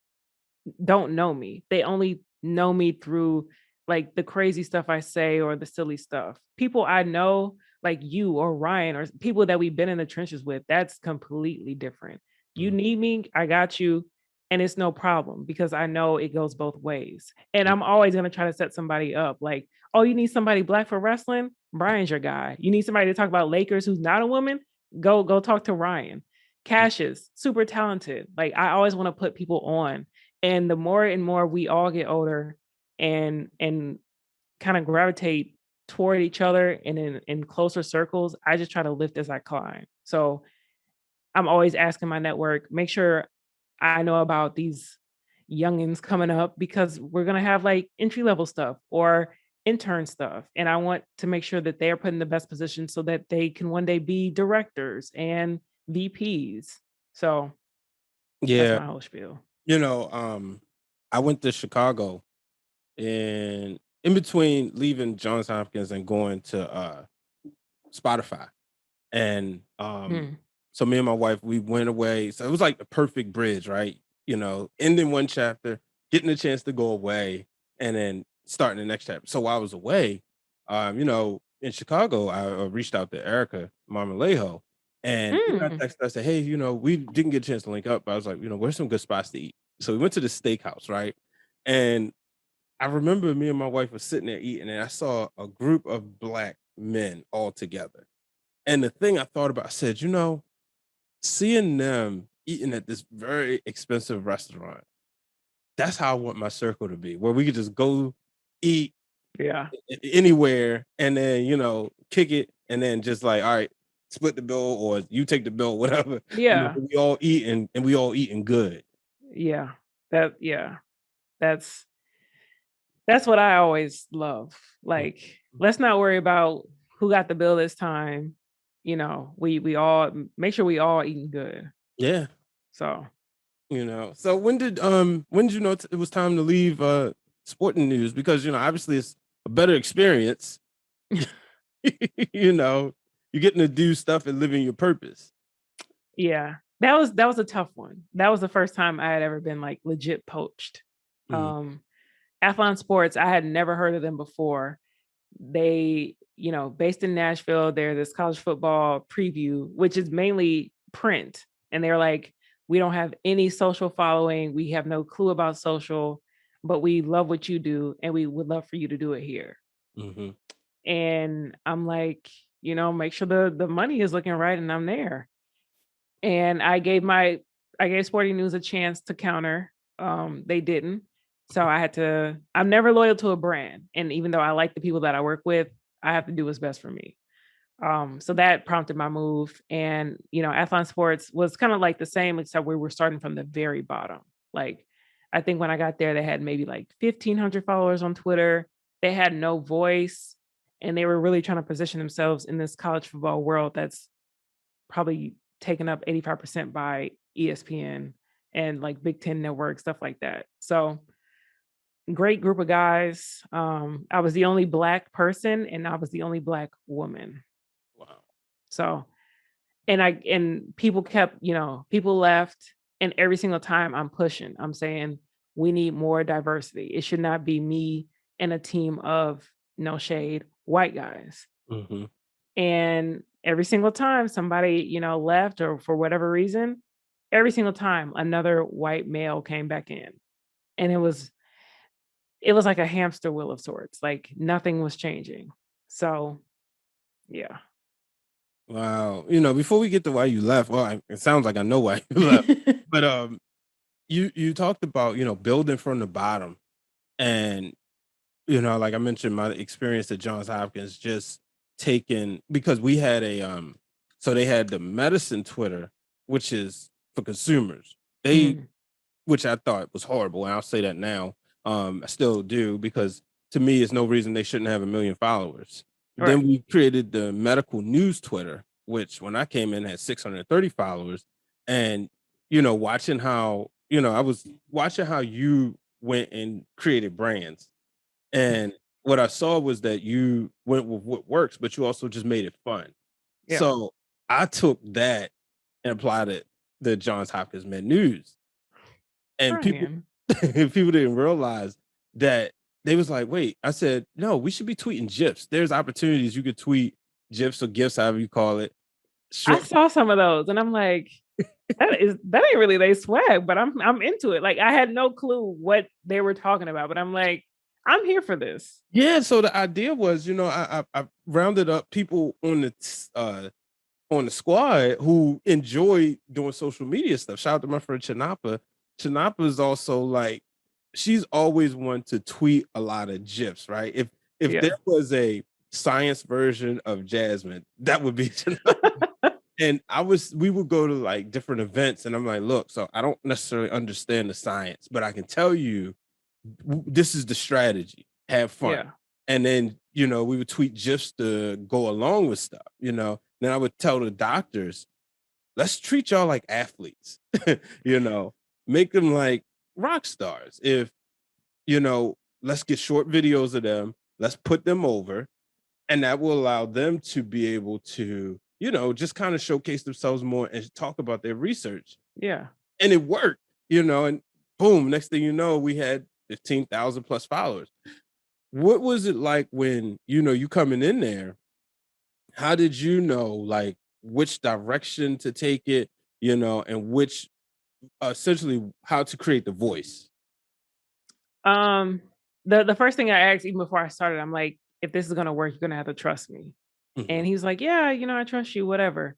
don't know me. They only know me through like the crazy stuff I say or the silly stuff. People I know, like you or Ryan or people that we've been in the trenches with, that's completely different. You Mhm. need me, I got you. And it's no problem because I know it goes both ways. And I'm always going to try to set somebody up like, oh, you need somebody black for wrestling? Brian's your guy. You need somebody to talk about Lakers who's not a woman? Go talk to Ryan. Cassius, super talented. Like I always want to put people on, and the more and more we all get older and kind of gravitate toward each other and in closer circles, I just try to lift as I climb. So I'm always asking my network, make sure I know about these youngins coming up because we're gonna have like entry level stuff or intern stuff. And I want to make sure that they're put in the best position so that they can one day be directors and VPs. So that's Yeah, my whole spiel. you know, um, I went to Chicago and in between leaving Johns Hopkins and going to Spotify. And Hmm. so me and my wife, we went away. So it was like the perfect bridge, right? Ending one chapter, getting a chance to go away, and then starting the next chapter. So while I was away, in Chicago, I reached out to Erica Marmolejo, and I Mm. texted her, I said, hey, we didn't get a chance to link up, but I was like, where's some good spots to eat? So we went to the steakhouse, right? And I remember me and my wife were sitting there eating, and I saw a group of black men all together. And the thing I thought about, I said, seeing them eating at this very expensive restaurant, that's how I want my circle to be, where we could just go eat Yeah. anywhere and then, kick it and then just like, all right, split the bill or you take the bill, whatever. Yeah. We all eating and we all eating good. Yeah. Yeah. That's that's what I always love. Mm. Like, let's not worry about who got the bill this time. We all make sure we all eating good. Yeah. So So when did you know it was time to leave sporting news? Because obviously it's a better experience. You're getting to do stuff and living your purpose. yeah. That was a tough one. That was the first time I had ever been like legit poached. Mm, Um Athlon Sports, I had never heard of them before. They, based in Nashville, they're this college football preview, which is mainly print. And they're like, we don't have any social following. We have no clue about social, but we love what you do and we would love for you to do it here. mhm. And I'm like, make sure the money is looking right and I'm there. And I gave Sporting News a chance to counter. They didn't. So I'm never loyal to a brand. And even though I like the people that I work with, I have to do what's best for me. So that prompted my move. And Athlon Sports was kind of like the same, except we were starting from the very bottom. Like I think when I got there, they had maybe like 1,500 followers on Twitter. They had no voice, and they were really trying to position themselves in this college football world that's probably taken up 85% by ESPN and like Big Ten Network, stuff like that. So great group of guys. I was the only Black person, and I was the only Black woman. Wow. So, and people kept, people left, and every single time I'm pushing, I'm saying we need more diversity. It should not be me and a team of, no shade, white guys. Mm-hmm. And every single time somebody, left or for whatever reason, every single time another white male came back in. And it was like a hamster wheel of sorts. Like nothing was changing. So, yeah. Wow. Before we get to why you left, well, it sounds like I know why you left. But you talked about, building from the bottom. And, like I mentioned, my experience at Johns Hopkins, just taking, because we had so they had the medicine Twitter, which is for consumers. Which I thought was horrible. And I'll say that now. I still do, because to me, it's no reason they shouldn't have 1 million followers. Right. Then we created the medical news Twitter, which when I came in had 630 followers. And, watching how, I was watching how you went and created brands. And what I saw was that you went with what works, but you also just made it fun. Yeah. So I took that and applied it to the Johns Hopkins Med News. And people didn't realize that. They was like, wait, I said, no, we should be tweeting GIFs. There's opportunities you could tweet GIFs or GIFs, however you call it. I saw some of those and I'm like, that ain't really they swag, but I'm into it. Like I had no clue what they were talking about, but I'm like, I'm here for this. Yeah. So the idea was, I rounded up people on the squad who enjoy doing social media stuff. Shout out to my friend Chinapa. Chinapa is also like, she's always one to tweet a lot of GIFs, right? If there was a science version of Jasmine, that would be Chinapa. And we would go to like different events, and I'm like, look, so I don't necessarily understand the science, but I can tell you this is the strategy. Have fun. Yeah. And then, we would tweet GIFs to go along with stuff, Then I would tell the doctors, let's treat y'all like athletes, make them like rock stars. If, let's get short videos of them, let's put them over, and that will allow them to be able to, just kind of showcase themselves more and talk about their research. Yeah. And it worked, and boom, next thing you know, we had 15,000 plus followers. What was it like when, you coming in there? How did you know, like, which direction to take it, and which, essentially, how to create the voice? The first thing I asked, even before I started, I'm like, if this is going to work, you're going to have to trust me. Mhm. And he was like, yeah, I trust you, whatever.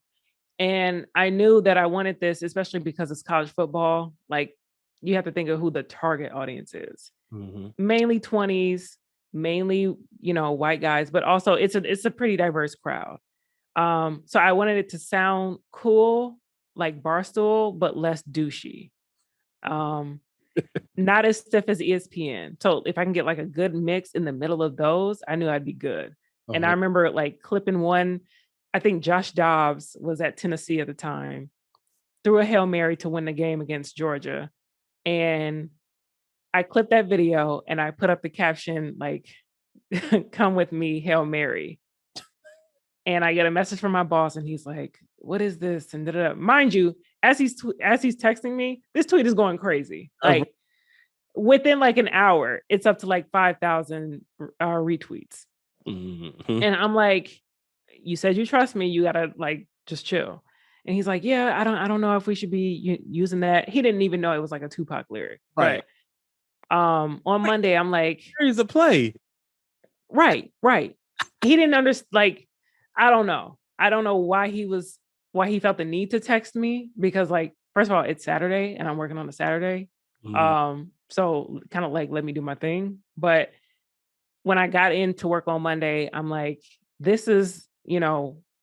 And I knew that I wanted this, especially because it's college football. Like, you have to think of who the target audience is. Mhm. Mainly 20s, mainly, white guys, but also it's a pretty diverse crowd. So I wanted it to sound cool, like Barstool, but less douchey. Not as stiff as ESPN. So if I can get like a good mix in the middle of those, I knew I'd be good. And I remember like clipping one, I think Josh Dobbs was at Tennessee at the time, threw a Hail Mary to win the game against Georgia. And I clipped that video and I put up the caption like, come with me, Hail Mary. And I get a message from my boss and he's like, what is this? And da-da-da. Mind you, as he's texting me, this tweet is going crazy. Like within like an hour, it's up to like 5,000 retweets. Mm-hmm. And I'm like, you said you trust me. You gotta like just chill. And he's like, yeah, I don't know if we should be using that. He didn't even know it was like a Tupac lyric. Right. But on Monday, I'm like, here's a play. Right. He didn't understand. Like, I don't know why he felt the need to text me, because like, first of all, it's Saturday and I'm working on a Saturday. Mhm. So kind of like, let me do my thing. But when I got into work on Monday, I'm like, this is,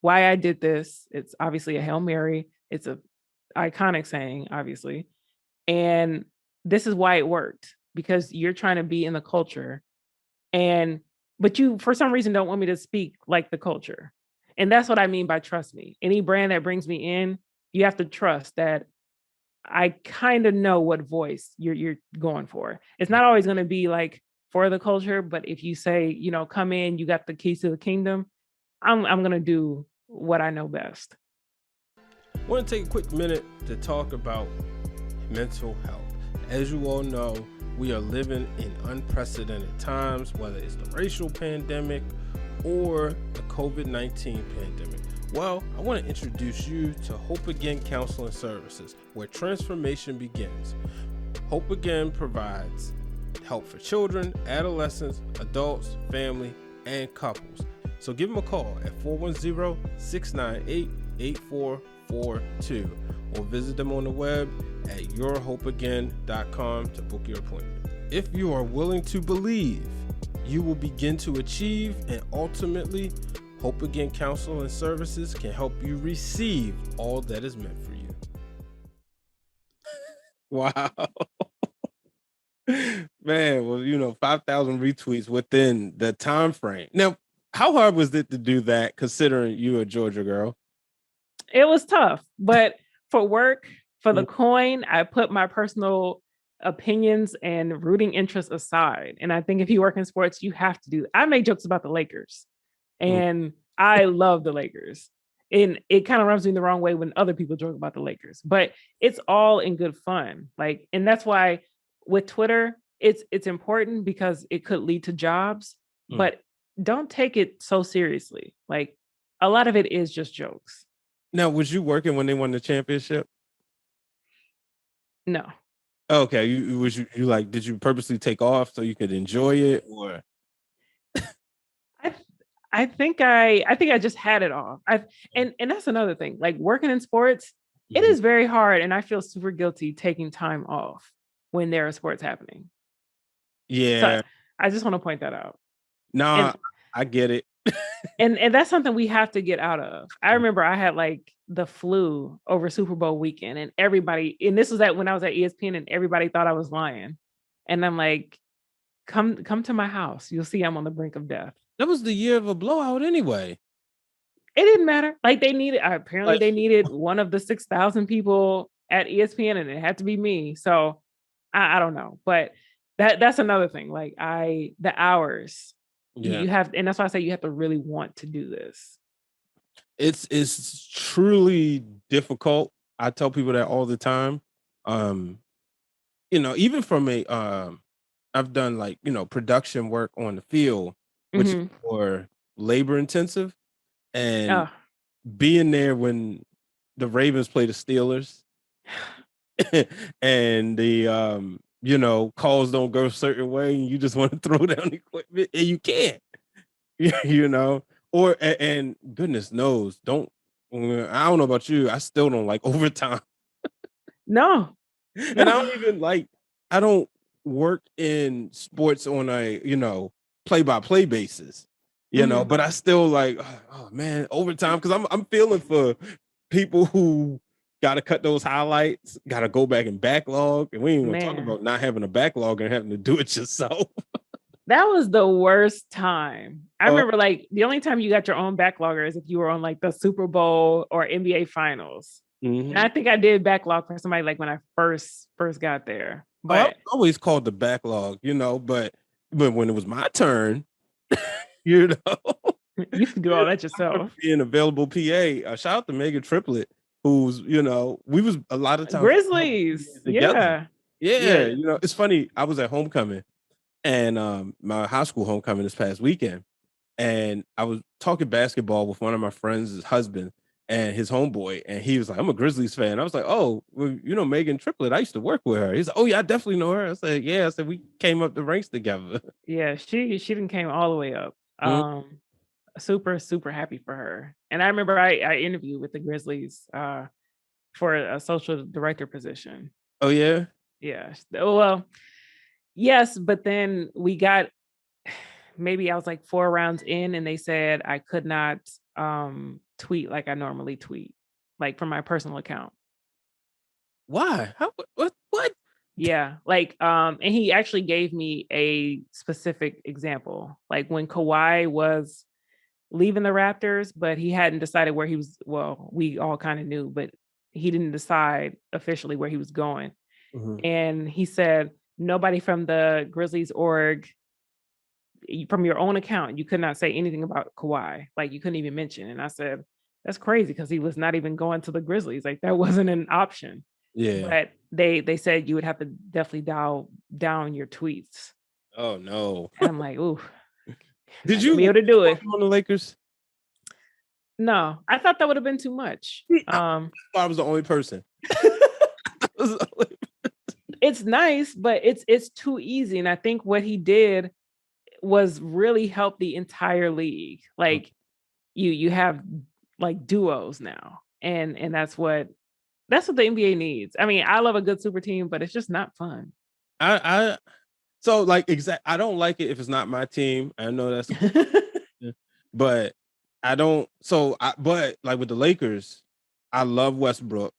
why I did this. It's obviously a Hail Mary. It's a iconic saying, obviously. And this is why it worked, because you're trying to be in the culture, but you for some reason don't want me to speak like the culture. And that's what I mean by trust me. Any brand that brings me in, you have to trust that I kind of know what voice you're going for. It's not always going to be like for the culture, but if you say, come in, you got the keys to the kingdom, I'm going to do what I know best. I want to take a quick minute to talk about mental health. As you all know, we are living in unprecedented times, whether it's the racial pandemic or the COVID-19 pandemic. Well, I want to introduce you to Hope Again Counseling Services, where transformation begins. Hope Again provides help for children, adolescents, adults, family, and couples. So give them a call at 410-698-8442 or visit them on the web at yourhopeagain.com to book your appointment. If you are willing to believe, you will begin to achieve, and ultimately, Hope Again Counseling Services can help you receive all that is meant for you. Wow. Man, well, 5,000 retweets within the time frame. Now, how hard was it to do that, considering you a Georgia girl? It was tough, but for work, for the coin, I put my personal opinions and rooting interests aside. And I think if you work in sports, you have to do that. I make jokes about the Lakers, and I love the Lakers. And it kind of rubs me the wrong way when other people joke about the Lakers, but it's all in good fun. And that's why with Twitter, it's important because it could lead to jobs, but don't take it so seriously. A lot of it is just jokes. Now, was you working when they won the championship? No. Okay, did you purposely take off so you could enjoy it, or? I think I just had it off. And that's another thing. Working in sports, it is very hard, and I feel super guilty taking time off when there are sports happening. Yeah. So I just want to point that out. Nah, I get it. And that's something we have to get out of. I remember I had the flu over Super Bowl weekend, and this was when I was at ESPN, and everybody thought I was lying. And I'm like, come to my house. You'll see I'm on the brink of death. That was the year of a blowout anyway. It didn't matter. They needed one of the 6,000 people at ESPN, and it had to be me. So I don't know, but that's another thing. The hours you have, and that's why I say you have to really want to do this. It's truly difficult. I tell people that all the time. Even from I've done production work on the field, which is more labor intensive, and being there when the Ravens play the Steelers and the calls don't go a certain way, and you just want to throw down equipment and you can't, and goodness knows, I don't know about you, I still don't like overtime. No. And I don't work in sports on a, play-by-play basis, but I still oh man, overtime, because I'm feeling for people who got to cut those highlights, got to go back and backlog, and we ain't want to talk about not having a backlog and having to do it yourself. That was the worst time. I remember the only time you got your own backlogger is if you were on the Super Bowl or NBA Finals. And I think I did backlog for somebody when I first got there. But I always called the backlog, but when it was my turn, you can do all that yourself. Being available PA. Shout out to Megan Triplett, who's we was a lot of times Grizzlies together. Yeah. It's funny. I was at homecoming, and my high school homecoming this past weekend, and I was talking basketball with one of my friends' husband and his homeboy, and he was like, "I'm a Grizzlies fan." I was like, "Oh, well, Megan Triplett, I used to work with her." He's like, "Oh yeah, I definitely know her." I said, "Yeah." I said, "We came up the ranks together." Yeah, she didn't came all the way up. Super, super happy for her. And I remember I interviewed with the Grizzlies for a social director position. Oh yeah? Yeah. Well, yes, but then we got, maybe I was 4 rounds in, and they said I could not tweet like I normally tweet, from my personal account. Why? How? What? Yeah. Like, and he actually gave me a specific example. Like when Kawhi was leaving the Raptors, but he hadn't decided where he was. Well, we all kind of knew, but he didn't decide officially where he was going. Mhm. And he said, nobody from the Grizzlies org, from your own account, you could not say anything about Kawhi. Like you couldn't even mention. And I said, that's crazy because he was not even going to the Grizzlies. Like that wasn't an option. Yeah. But they said you would have to definitely dial down your tweets. Oh no. And I'm like, ooh, Did not gonna be you able to do want it. him on the Lakers? No, I thought that would have been too much. I thought I was the only person. It's nice, but it's too easy. And I think what he did was really help the entire league. Like you have like duos now. And that's what the NBA needs. I mean, I love a good super team, but it's just not fun. I so like I don't like it if it's not my team. I know that's but I don't but like with the Lakers, I love Westbrook.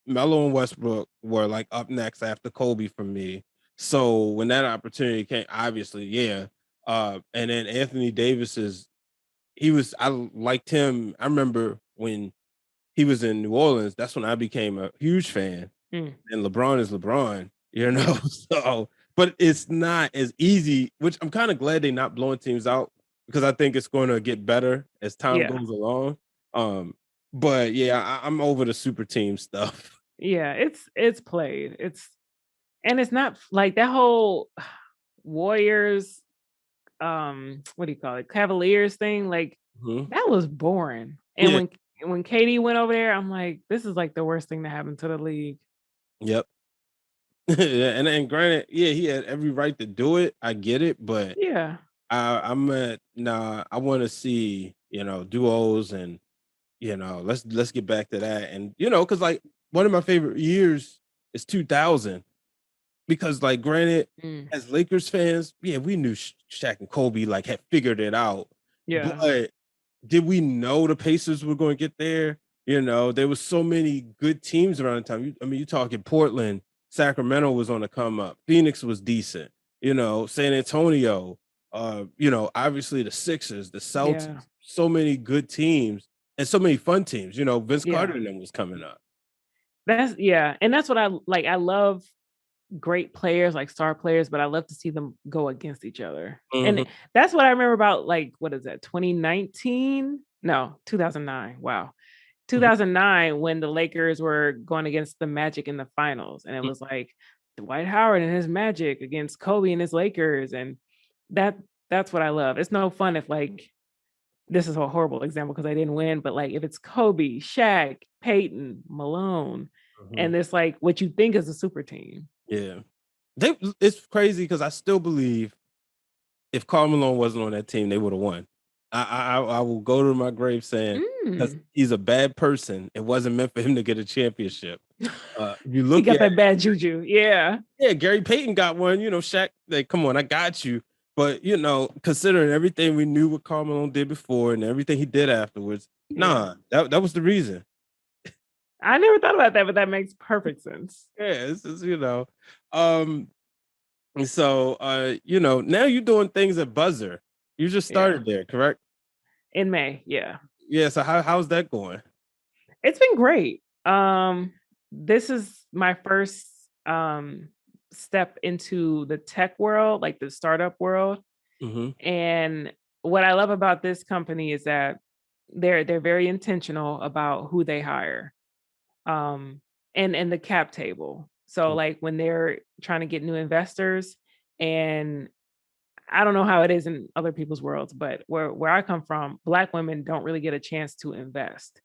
Melo and Westbrook were like up next after Kobe for me. So when that opportunity came, obviously, yeah. And then Anthony Davis I liked him. I remember when he was in New Orleans, that's when I became a huge fan. Mm. And LeBron is LeBron, you know. So, but it's not as easy, which I'm kind of glad they're not blowing teams out because I think it's going to get better as time Yeah. goes along. But yeah, I'm over the super team stuff. Yeah, it's played. It's not like that whole Warriors, what do you call it? Cavaliers thing. Like Mhm. that was boring. And Yeah. when Katie went over there, I'm like, this is like the worst thing to happen to the league. Yep. Yeah, and granted, yeah, he had every right to do it. I get it, but Yeah. I want to see, duos and let's get back to that. And because like one of my favorite years is 2000 because like granted, Mm. as Lakers fans, yeah, we knew Shaq and Kobe like had figured it out. Yeah. But did we know the Pacers were going to get there? There was so many good teams around the time. You talking Portland, Sacramento was on the come up. Phoenix was decent. San Antonio. Obviously the Sixers, the Celtics. Yeah. So many good teams and so many fun teams. Vince Yeah. Carter and them was coming up. And that's what I like. I love great players, like star players, but I love to see them go against each other. Mhm. And that's what I remember about, like, what is that, 2019? No, 2009. Wow. 2009 when the Lakers were going against the Magic in the finals. And it was like Dwight Howard and his Magic against Kobe and his Lakers. And that's what I love. It's no fun if like this is a horrible example because I didn't win, but like if it's Kobe, Shaq, Peyton, Malone, and it's like what you think is a super team. Yeah. It's crazy because I still believe if Karl Malone wasn't on that team, they would have won. I will go to my grave saying because he's a bad person. It wasn't meant for him to get a championship. You He look got at that bad juju. Yeah. Gary Payton got one. Shaq. Like, come on, I got you. But considering everything we knew what Karl Malone did before and everything he did afterwards, nah, that was the reason. I never thought about that, but that makes perfect sense. Yeah, it's so now you're doing things at Buzzer. You just started there, correct? In May, yeah. Yeah, so how's that going? It's been great. This is my first step into the tech world, like the startup world. And what I love about this company is that they're very intentional about who they hire. And the cap table. So like when they're trying to get new investors, and I don't know how it is in other people's worlds, but where I come from, Black women don't really get a chance to invest.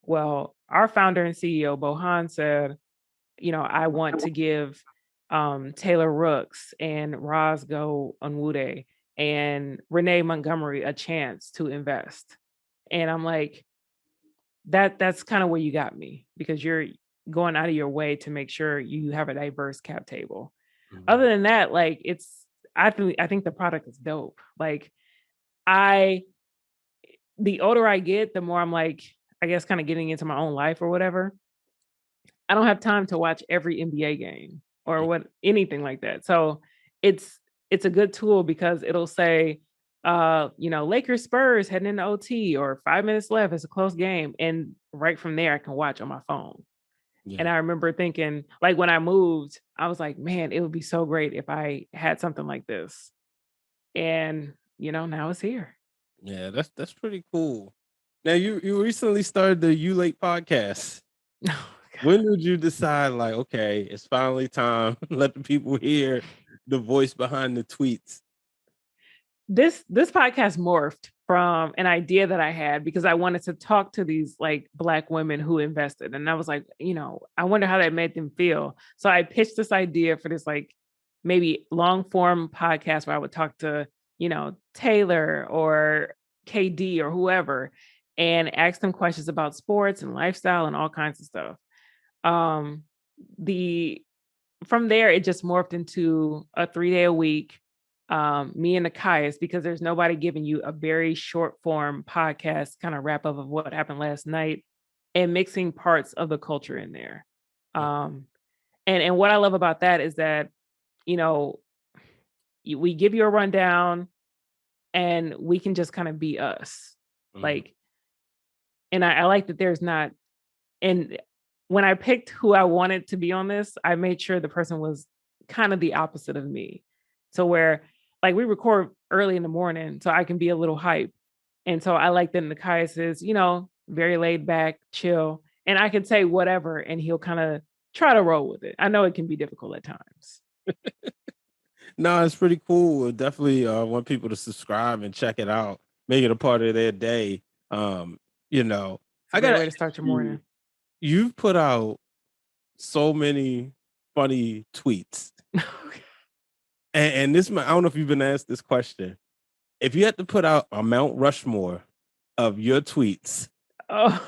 Well, our founder and CEO, Bohan, said, I want to give Taylor Rooks and Rosgo Onwude and Renee Montgomery a chance to invest. And I'm like, that's kind of where you got me, because you're going out of your way to make sure you have a diverse cap table. Other than that, like I think the product is dope. Like the older I get, the more I'm like, I guess kind of getting into my own life or whatever. I don't have time to watch every NBA game or anything like that. So it's a good tool because it'll say, Lakers Spurs heading into OT or 5 minutes left. It's a close game. And right from there, I can watch on my phone. Yeah. And I remember thinking, like when I moved, I was like, man, it would be so great if I had something like this. And, now it's here. Yeah, that's pretty cool. Now you recently started the You Late podcast. When did you decide, like, okay, it's finally time, let the people hear the voice behind the tweets? This podcast morphed from an idea that I had because I wanted to talk to these like Black women who invested. And I was like, I wonder how that made them feel. So I pitched this idea for this like maybe long form podcast where I would talk to, Taylor or KD or whoever and ask them questions about sports and lifestyle and all kinds of stuff. From there, it just morphed into a 3-day a week, me and Nikias, because there's nobody giving you a very short form podcast kind of wrap up of what happened last night and mixing parts of the culture in there. And what I love about that is that, we give you a rundown and we can just kind of be us. Like, and I like that there's not, and when I picked who I wanted to be on this, I made sure the person was kind of the opposite of me. So where like we record early in the morning, so I can be a little hype. And so I like that Nikias is, very laid back, chill, and I can say whatever and he'll kind of try to roll with it. I know it can be difficult at times. No, it's pretty cool. Definitely want people to subscribe and check it out. Make it a part of their day. I got a way to start your morning. You've put out so many funny tweets. and this, I don't know if you've been asked this question. If you had to put out a Mount Rushmore of your tweets, what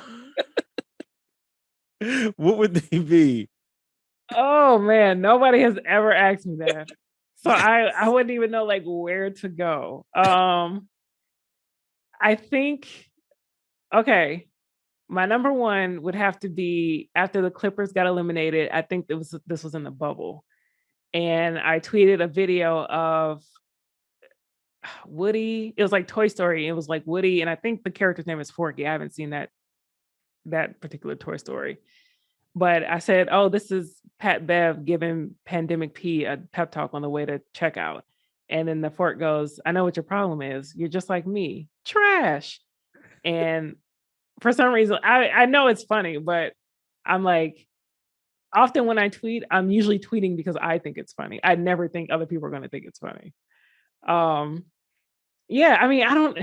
would they be? Oh man, nobody has ever asked me that. So I wouldn't even know like where to go. I think, okay, my number one would have to be after the Clippers got eliminated. I think this was in the bubble. And I tweeted a video of Woody. It was like Toy Story. It was like Woody. And I think the character's name is Forky. I haven't seen that particular Toy Story. But I said, oh, this is Pat Bev giving Pandemic P a pep talk on the way to checkout. And then the fork goes, I know what your problem is. You're just like me. Trash. And for some reason, I know it's funny, but I'm like, often when I tweet, I'm usually tweeting because I think it's funny. I never think other people are going to think it's funny. Yeah, I mean, I don't,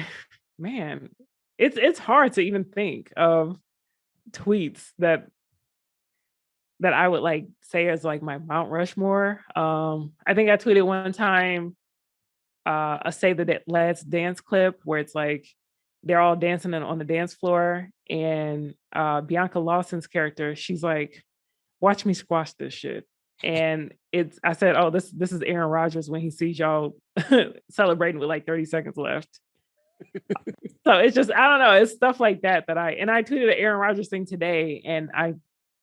man, it's hard to even think of tweets that I would like say as like my Mount Rushmore. I think I tweeted one time a Save the Lads dance clip where it's like they're all dancing on the dance floor, and Bianca Lawson's character, she's like, watch me squash this shit. And I said, oh, this is Aaron Rodgers when he sees y'all celebrating with like 30 seconds left. So it's just, I don't know, it's stuff like that I tweeted an Aaron Rodgers thing today, and I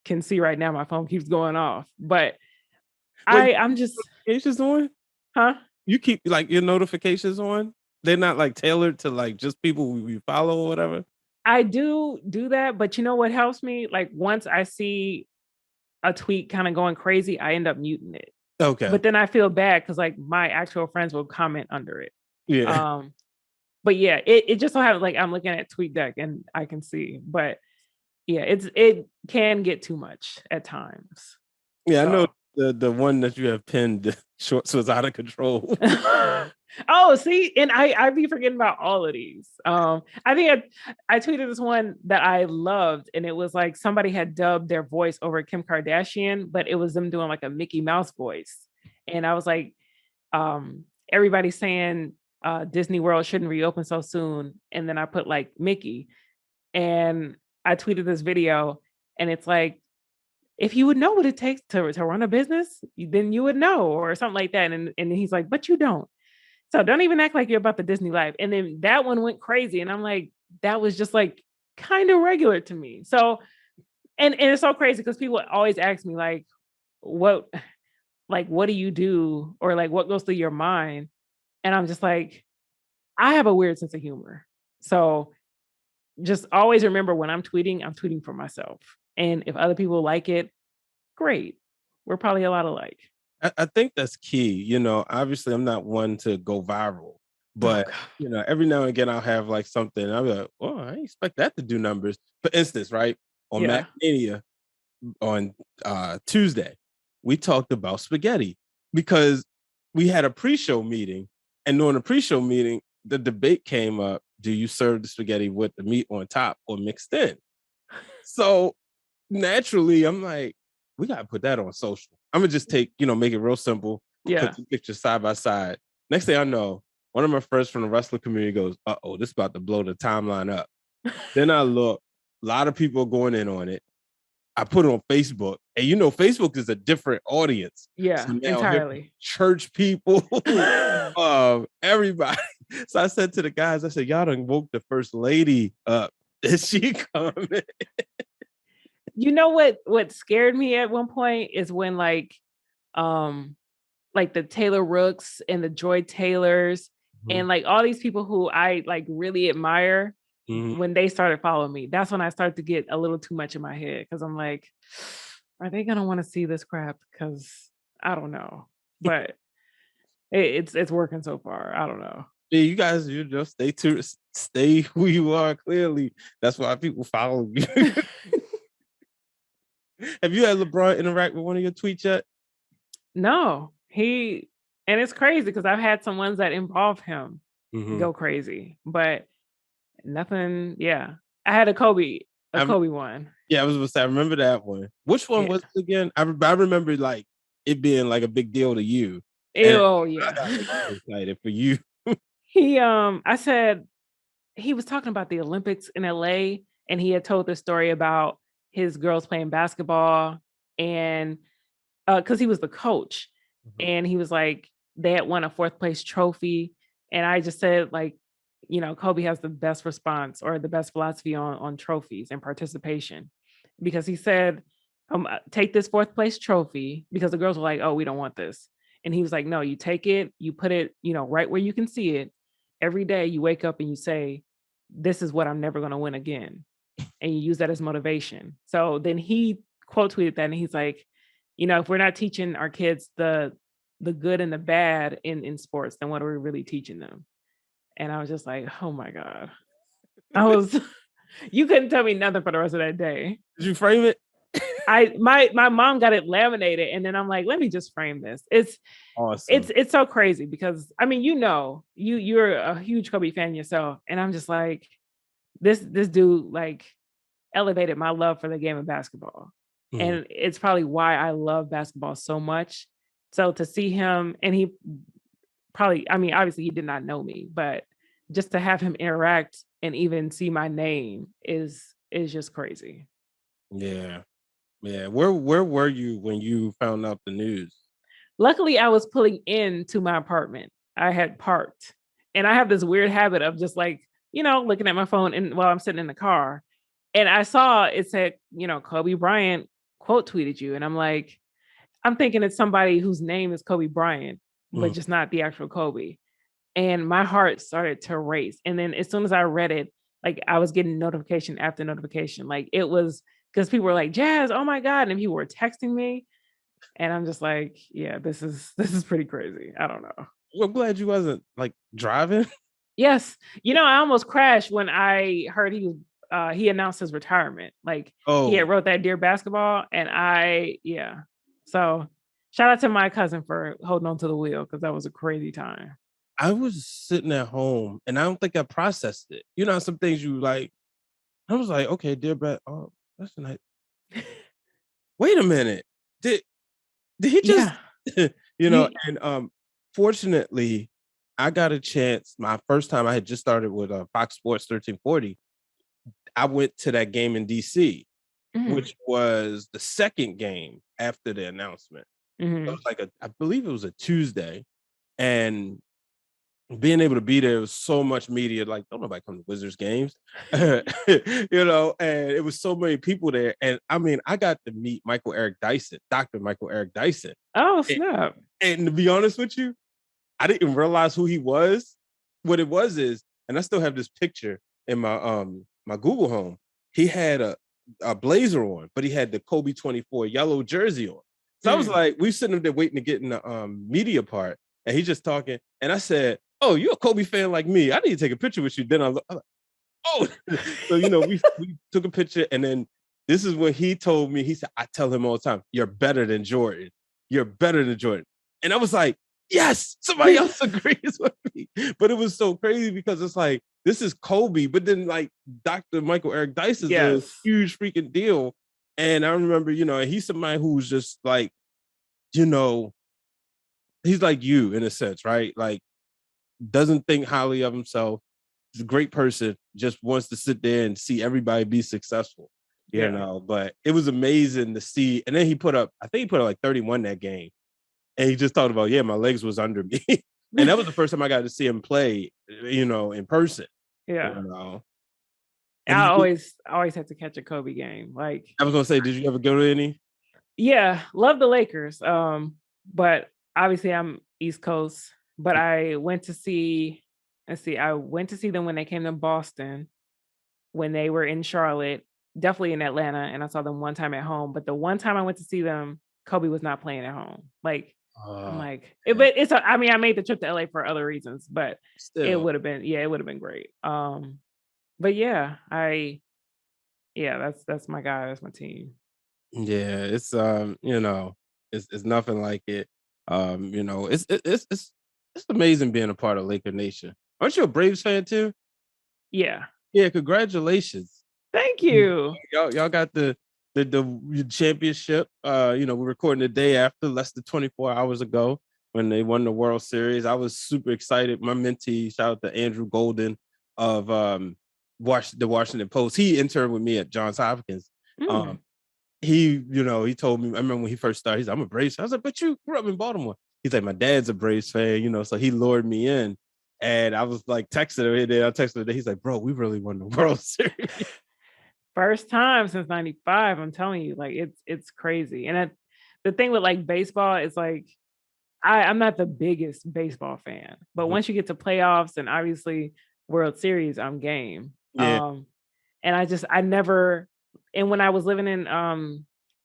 can see right now my phone keeps going off. But wait, I'm just notifications on? Huh? You keep like your notifications on? They're not like tailored to like just people you follow or whatever? I do that, but you know what helps me? Like once I see a tweet kind of going crazy, I end up muting it. Okay. But then I feel bad because like my actual friends will comment under it. Yeah. But yeah, it just so happens like I'm looking at TweetDeck and I can see. But yeah, it can get too much at times. Yeah, so. I know the one that you have pinned, Shorts was out of control. Oh, see, and I be forgetting about all of these. I think I tweeted this one that I loved, and it was like somebody had dubbed their voice over Kim Kardashian, but it was them doing like a Mickey Mouse voice. And I was like, everybody's saying Disney World shouldn't reopen so soon. And then I put like Mickey, and I tweeted this video, and it's like, if you would know what it takes to run a business, then you would know, or something like that. And he's like, but you don't. So don't even act like you're about the Disney life. And then that one went crazy. And I'm like, that was just like kind of regular to me. So And it's so crazy because people always ask me like, what do you do? Or like, what goes through your mind? And I'm just like, I have a weird sense of humor. So just always remember when I'm tweeting for myself. And if other people like it, great. We're probably a lot alike. I think that's key. You know, obviously I'm not one to go viral, but God. you know, every now and again I'll have like something. I'll be like, oh, I didn't expect that to do numbers. For instance, right on Yeah. Mania on Tuesday, we talked about spaghetti because we had a pre-show meeting, and during the pre-show meeting, the debate came up: do you serve the spaghetti with the meat on top or mixed in? So naturally, I'm like, we gotta put that on social. I'm gonna just make it real simple, Yeah. put the pictures side by side. Next thing I know, one of my friends from the wrestling community goes, "Uh-oh, this is about to blow the timeline up." Then I look, a lot of people are going in on it. I put it on Facebook, and Facebook is a different audience. Yeah, So now here entirely. church people, everybody. So I said to the guys, I said, y'all done woke the first lady up. Is she coming? You know what scared me at one point is when like the Taylor Rooks and the Joy Taylors and like all these people who I like really admire, when they started following me, that's when I started to get a little too much in my head because I'm like, are they gonna want to see this crap? Because I don't know, but it's working so far. I don't know. Yeah, you guys, you just stay who you are. Clearly, that's why people follow you. Have you had LeBron interact with one of your tweets yet? No, and it's crazy because I've had some ones that involve him go crazy, but nothing. Yeah, I had a Kobe one. Yeah, I was gonna say, I remember that one. Which one was it again? I remember like it being like a big deal to you. Oh I yeah. got excited for you. I said he was talking about the Olympics in LA and he had told the story about his girls playing basketball and because he was the coach and he was like they had won a 4th place trophy and I just said like Kobe has the best response or the best philosophy on trophies and participation because he said take this 4th place trophy because the girls were like, oh, we don't want this, and he was like, no, you take it, you put it right where you can see it. Every day you wake up and you say, this is what I'm never going to win again, and you use that as motivation. So then he quote tweeted that and he's like, if we're not teaching our kids the good and the bad in sports, then what are we really teaching them? And I was just like, oh my God. You couldn't tell me nothing for the rest of that day. Did you frame it? My mom got it laminated and then I'm like, let me just frame this. It's awesome. It's so crazy because I mean, you're a huge Kobe fan yourself. And I'm just like, this dude like elevated my love for the game of basketball. And it's probably why I love basketball so much. So to see him, and he probably, I mean, obviously he did not know me, but just to have him interact and even see my name is just crazy. Yeah. Yeah. Where were you when you found out the news? Luckily, I was pulling into my apartment. I had parked. And I have this weird habit of just like, looking at my phone and while I'm sitting in the car. And I saw it said, Kobe Bryant quote tweeted you. And I'm like, I'm thinking it's somebody whose name is Kobe Bryant, but just not the actual Kobe. And my heart started to race. And then as soon as I read it, like I was getting notification after notification. Like it was because people were like, Jazz, oh my God. And people were texting me. And I'm just like, yeah, this is pretty crazy. I don't know. Well, I'm glad you wasn't like driving. Yes. I almost crashed when I heard he announced his retirement. Like he had wrote that Dear Basketball and So shout out to my cousin for holding on to the wheel because that was a crazy time. I was sitting at home and I don't think I processed it. Some things you like, I was like, okay, Dear Brett, oh, that's nice. Wait a minute. Did he just, and fortunately, I got a chance. My first time I had just started with Fox Sports 1340. I went to that game in DC, which was the second game after the announcement. It was like I believe it was a Tuesday. And being able to be there was so much media. Like, don't nobody come to Wizards games, and it was so many people there. And I mean, I got to meet Michael Eric Dyson, Dr. Michael Eric Dyson. Oh, snap. And to be honest with you, I didn't realize who he was. What it was is, and I still have this picture in my Google Home. He had a blazer on, but he had the Kobe 24 yellow jersey on. So I was like, we sitting there waiting to get in the media part, and he's just talking. And I said, "Oh, you're a Kobe fan like me. I need to take a picture with you." Then I'm like, "Oh," so we took a picture, and then this is when he told me. He said, "I tell him all the time, you're better than Jordan. You're better than Jordan." And I was like, yes, somebody else agrees with me. But it was so crazy because it's like, this is Kobe, but then like Dr. Michael Eric Dyson is a huge freaking deal. And I remember, he's somebody who's just like, he's like you in a sense, right? Like, doesn't think highly of himself. He's a great person, just wants to sit there and see everybody be successful, but it was amazing to see. And then he put up like 31 that game. And he just talked about, my legs was under me. And that was the first time I got to see him play, in person. Yeah. I always had to catch a Kobe game. Like, I was gonna say, did you ever go to any? Yeah, love the Lakers. But obviously I'm East Coast. But I went to see them when they came to Boston, when they were in Charlotte, definitely in Atlanta, and I saw them one time at home. But the one time I went to see them, Kobe was not playing at home. Like, I'm like, but I made the trip to LA for other reasons, but it would have been great. But that's my guy, that's my team. Yeah, it's it's nothing like it. It's amazing being a part of Laker Nation. Aren't you a Braves fan too? Yeah. Yeah, congratulations. Thank you. Y'all got the championship. We're recording the day after, less than 24 hours ago, when they won the World Series. I was super excited. My mentee, shout out to Andrew Golden of the Washington Post. He interned with me at Johns Hopkins. He told me, I remember when he first started, he's like, I'm a Braves fan. I was like, but you grew up in Baltimore. He's like, my dad's a Braves fan, so he lured me in. And I was like texting him, and then I texted him, he's like, bro, we really won the World Series. First time since 95, I'm telling you, like, it's crazy. And the thing with like baseball is like, I'm not the biggest baseball fan, but once you get to playoffs and obviously World Series, I'm game. Yeah. And I never, and when I was living in,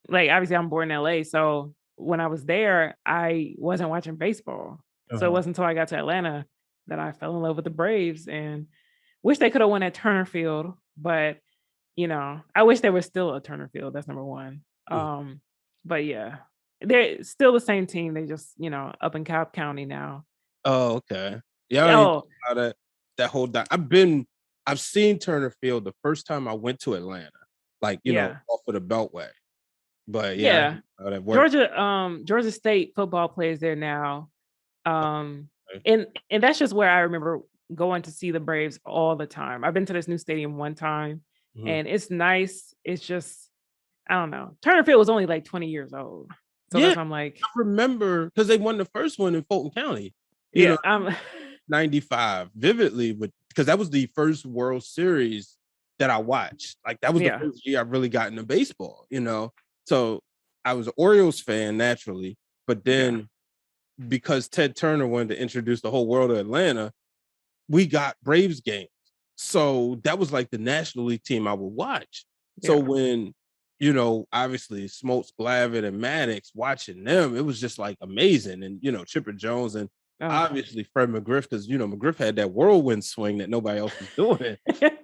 like, obviously I'm born in LA. So when I was there, I wasn't watching baseball. So it wasn't until I got to Atlanta that I fell in love with the Braves, and wish they could have won at Turner Field, but I wish there was still a Turner Field. That's number one. But yeah, they're still the same team. They just, up in Cobb County now. Oh, okay. Yeah. I've seen Turner Field the first time I went to Atlanta, like, off of the Beltway. But Georgia State football plays there now. And that's just where I remember going to see the Braves all the time. I've been to this new stadium one time. And it's nice. It's just, I don't know. Turner Field was only like 20 years old. So that's why I'm like, I remember because they won the first one in Fulton County. 95 vividly, because that was the first World Series that I watched. Like, that was the first year I really got into baseball, So I was an Orioles fan naturally, but then because Ted Turner wanted to introduce the whole world to Atlanta, we got Braves games. So that was like the National League team I would watch. So when, obviously Smoltz, Glavine, and Maddox, watching them, it was just like amazing. And, Chipper Jones and obviously Fred McGriff, because, McGriff had that whirlwind swing that nobody else was doing.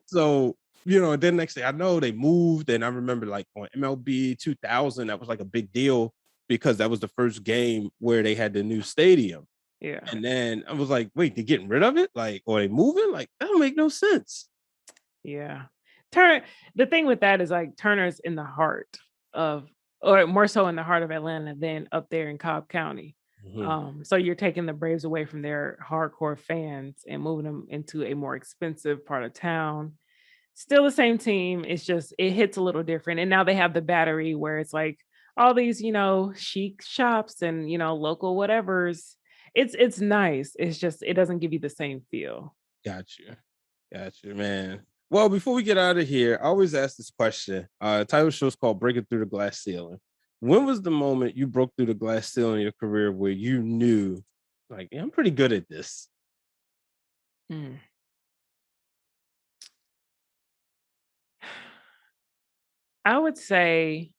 So, then next thing I know, they moved. And I remember like on MLB 2000, that was like a big deal because that was the first game where they had the new stadium. Yeah. And then I was like, wait, they're getting rid of it? Like, or they moving? Like, that don't make no sense. Yeah. The thing with that is like Turner's in the heart of, or more so in the heart of Atlanta than up there in Cobb County. So you're taking the Braves away from their hardcore fans and moving them into a more expensive part of town. Still the same team. It's just, it hits a little different. And now they have the Battery where it's like all these, chic shops and, local whatevers. It's nice. It's just it doesn't give you the same feel. Got you, man. Well, before we get out of here, I always ask this question. Title show is called Breaking Through the Glass Ceiling. When was the moment you broke through the glass ceiling in your career where you knew, like, I'm pretty good at this? Mm. I would say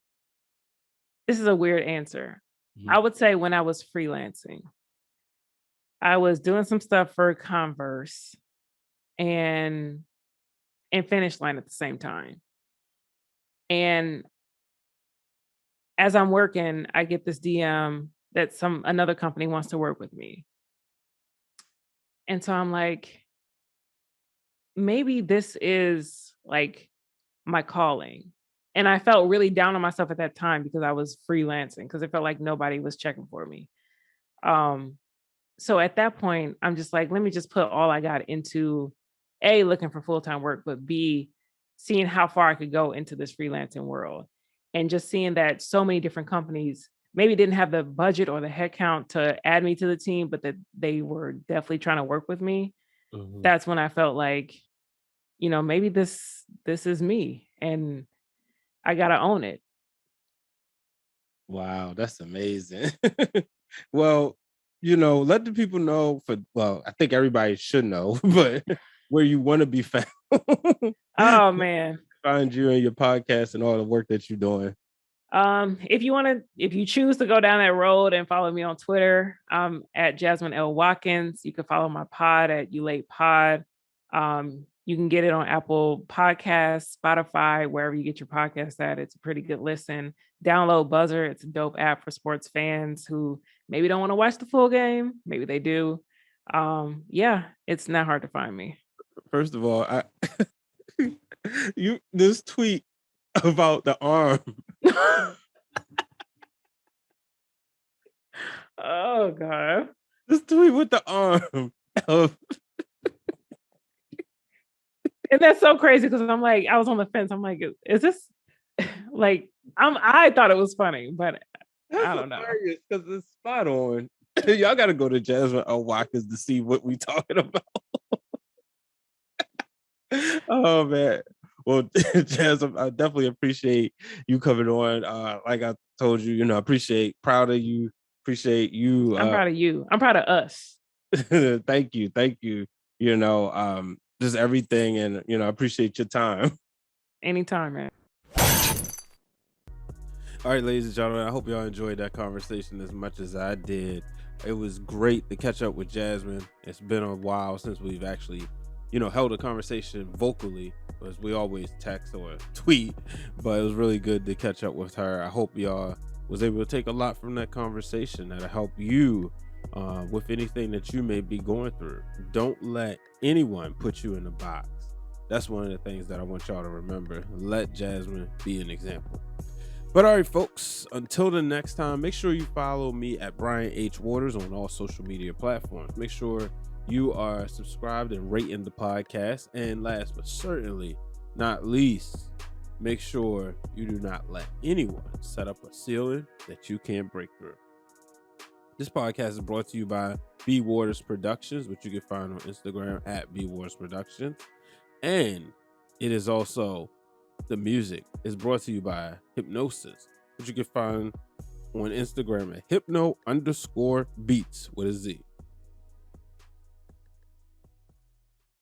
this is a weird answer. I would say when I was freelancing. I was doing some stuff for Converse and Finish Line at the same time. And as I'm working, I get this DM that another company wants to work with me. And so I'm like, maybe this is like my calling. And I felt really down on myself at that time because I was freelancing because it felt like nobody was checking for me. So at that point, I'm just like, let me just put all I got into A, looking for full-time work, but B, seeing how far I could go into this freelancing world. And just seeing that so many different companies maybe didn't have the budget or the headcount to add me to the team, but that they were definitely trying to work with me. That's when I felt like, maybe this is me and I gotta own it. Wow, that's amazing. Well, let the people know I think everybody should know, but where you want to be found. Oh man. Find you and your podcast and all the work that you're doing. If you choose to go down that road and follow me on Twitter, I'm at Jasmine L. Watkins. You can follow my pod at You Late Pod. You can get it on Apple Podcasts, Spotify, wherever you get your podcast at. It's a pretty good listen. Download Buzzer. It's a dope app for sports fans who maybe don't want to watch the full game. Maybe they do. Yeah, it's not hard to find me. First of all, this tweet about the arm. Oh God. This tweet with the arm. And that's so crazy because I'm like, I was on the fence. I'm like, is this like I thought it was funny, but I don't know. Because it's spot on. Y'all gotta go to Jasmine L. Watkins to see what we talking about. Oh man. Well, Jasmine, I definitely appreciate you coming on. Like I told you, proud of you. Appreciate you. I'm proud of you. I'm proud of us. Thank you. Just everything, and I appreciate your time. Anytime, man. All right, ladies and gentlemen, I hope y'all enjoyed that conversation as much as I did. It was great to catch up with Jasmine. It's been a while since we've actually, held a conversation vocally, because we always text or tweet, but it was really good to catch up with her. I hope y'all was able to take a lot from that conversation that'll help you with anything that you may be going through. Don't let anyone put you in a box. That's one of the things that I want y'all to remember. Let Jasmine be an example. But all right, folks, until the next time, make sure you follow me at Brian H. Waters on all social media platforms. Make sure you are subscribed and rating the podcast. And last but certainly not least, make sure you do not let anyone set up a ceiling that you can't break through. This podcast is brought to you by B. Waters Productions, which you can find on Instagram at B. Waters Productions. And it is also, the music is brought to you by Hypnosis, which you can find on Instagram at hypno_beats with a Z.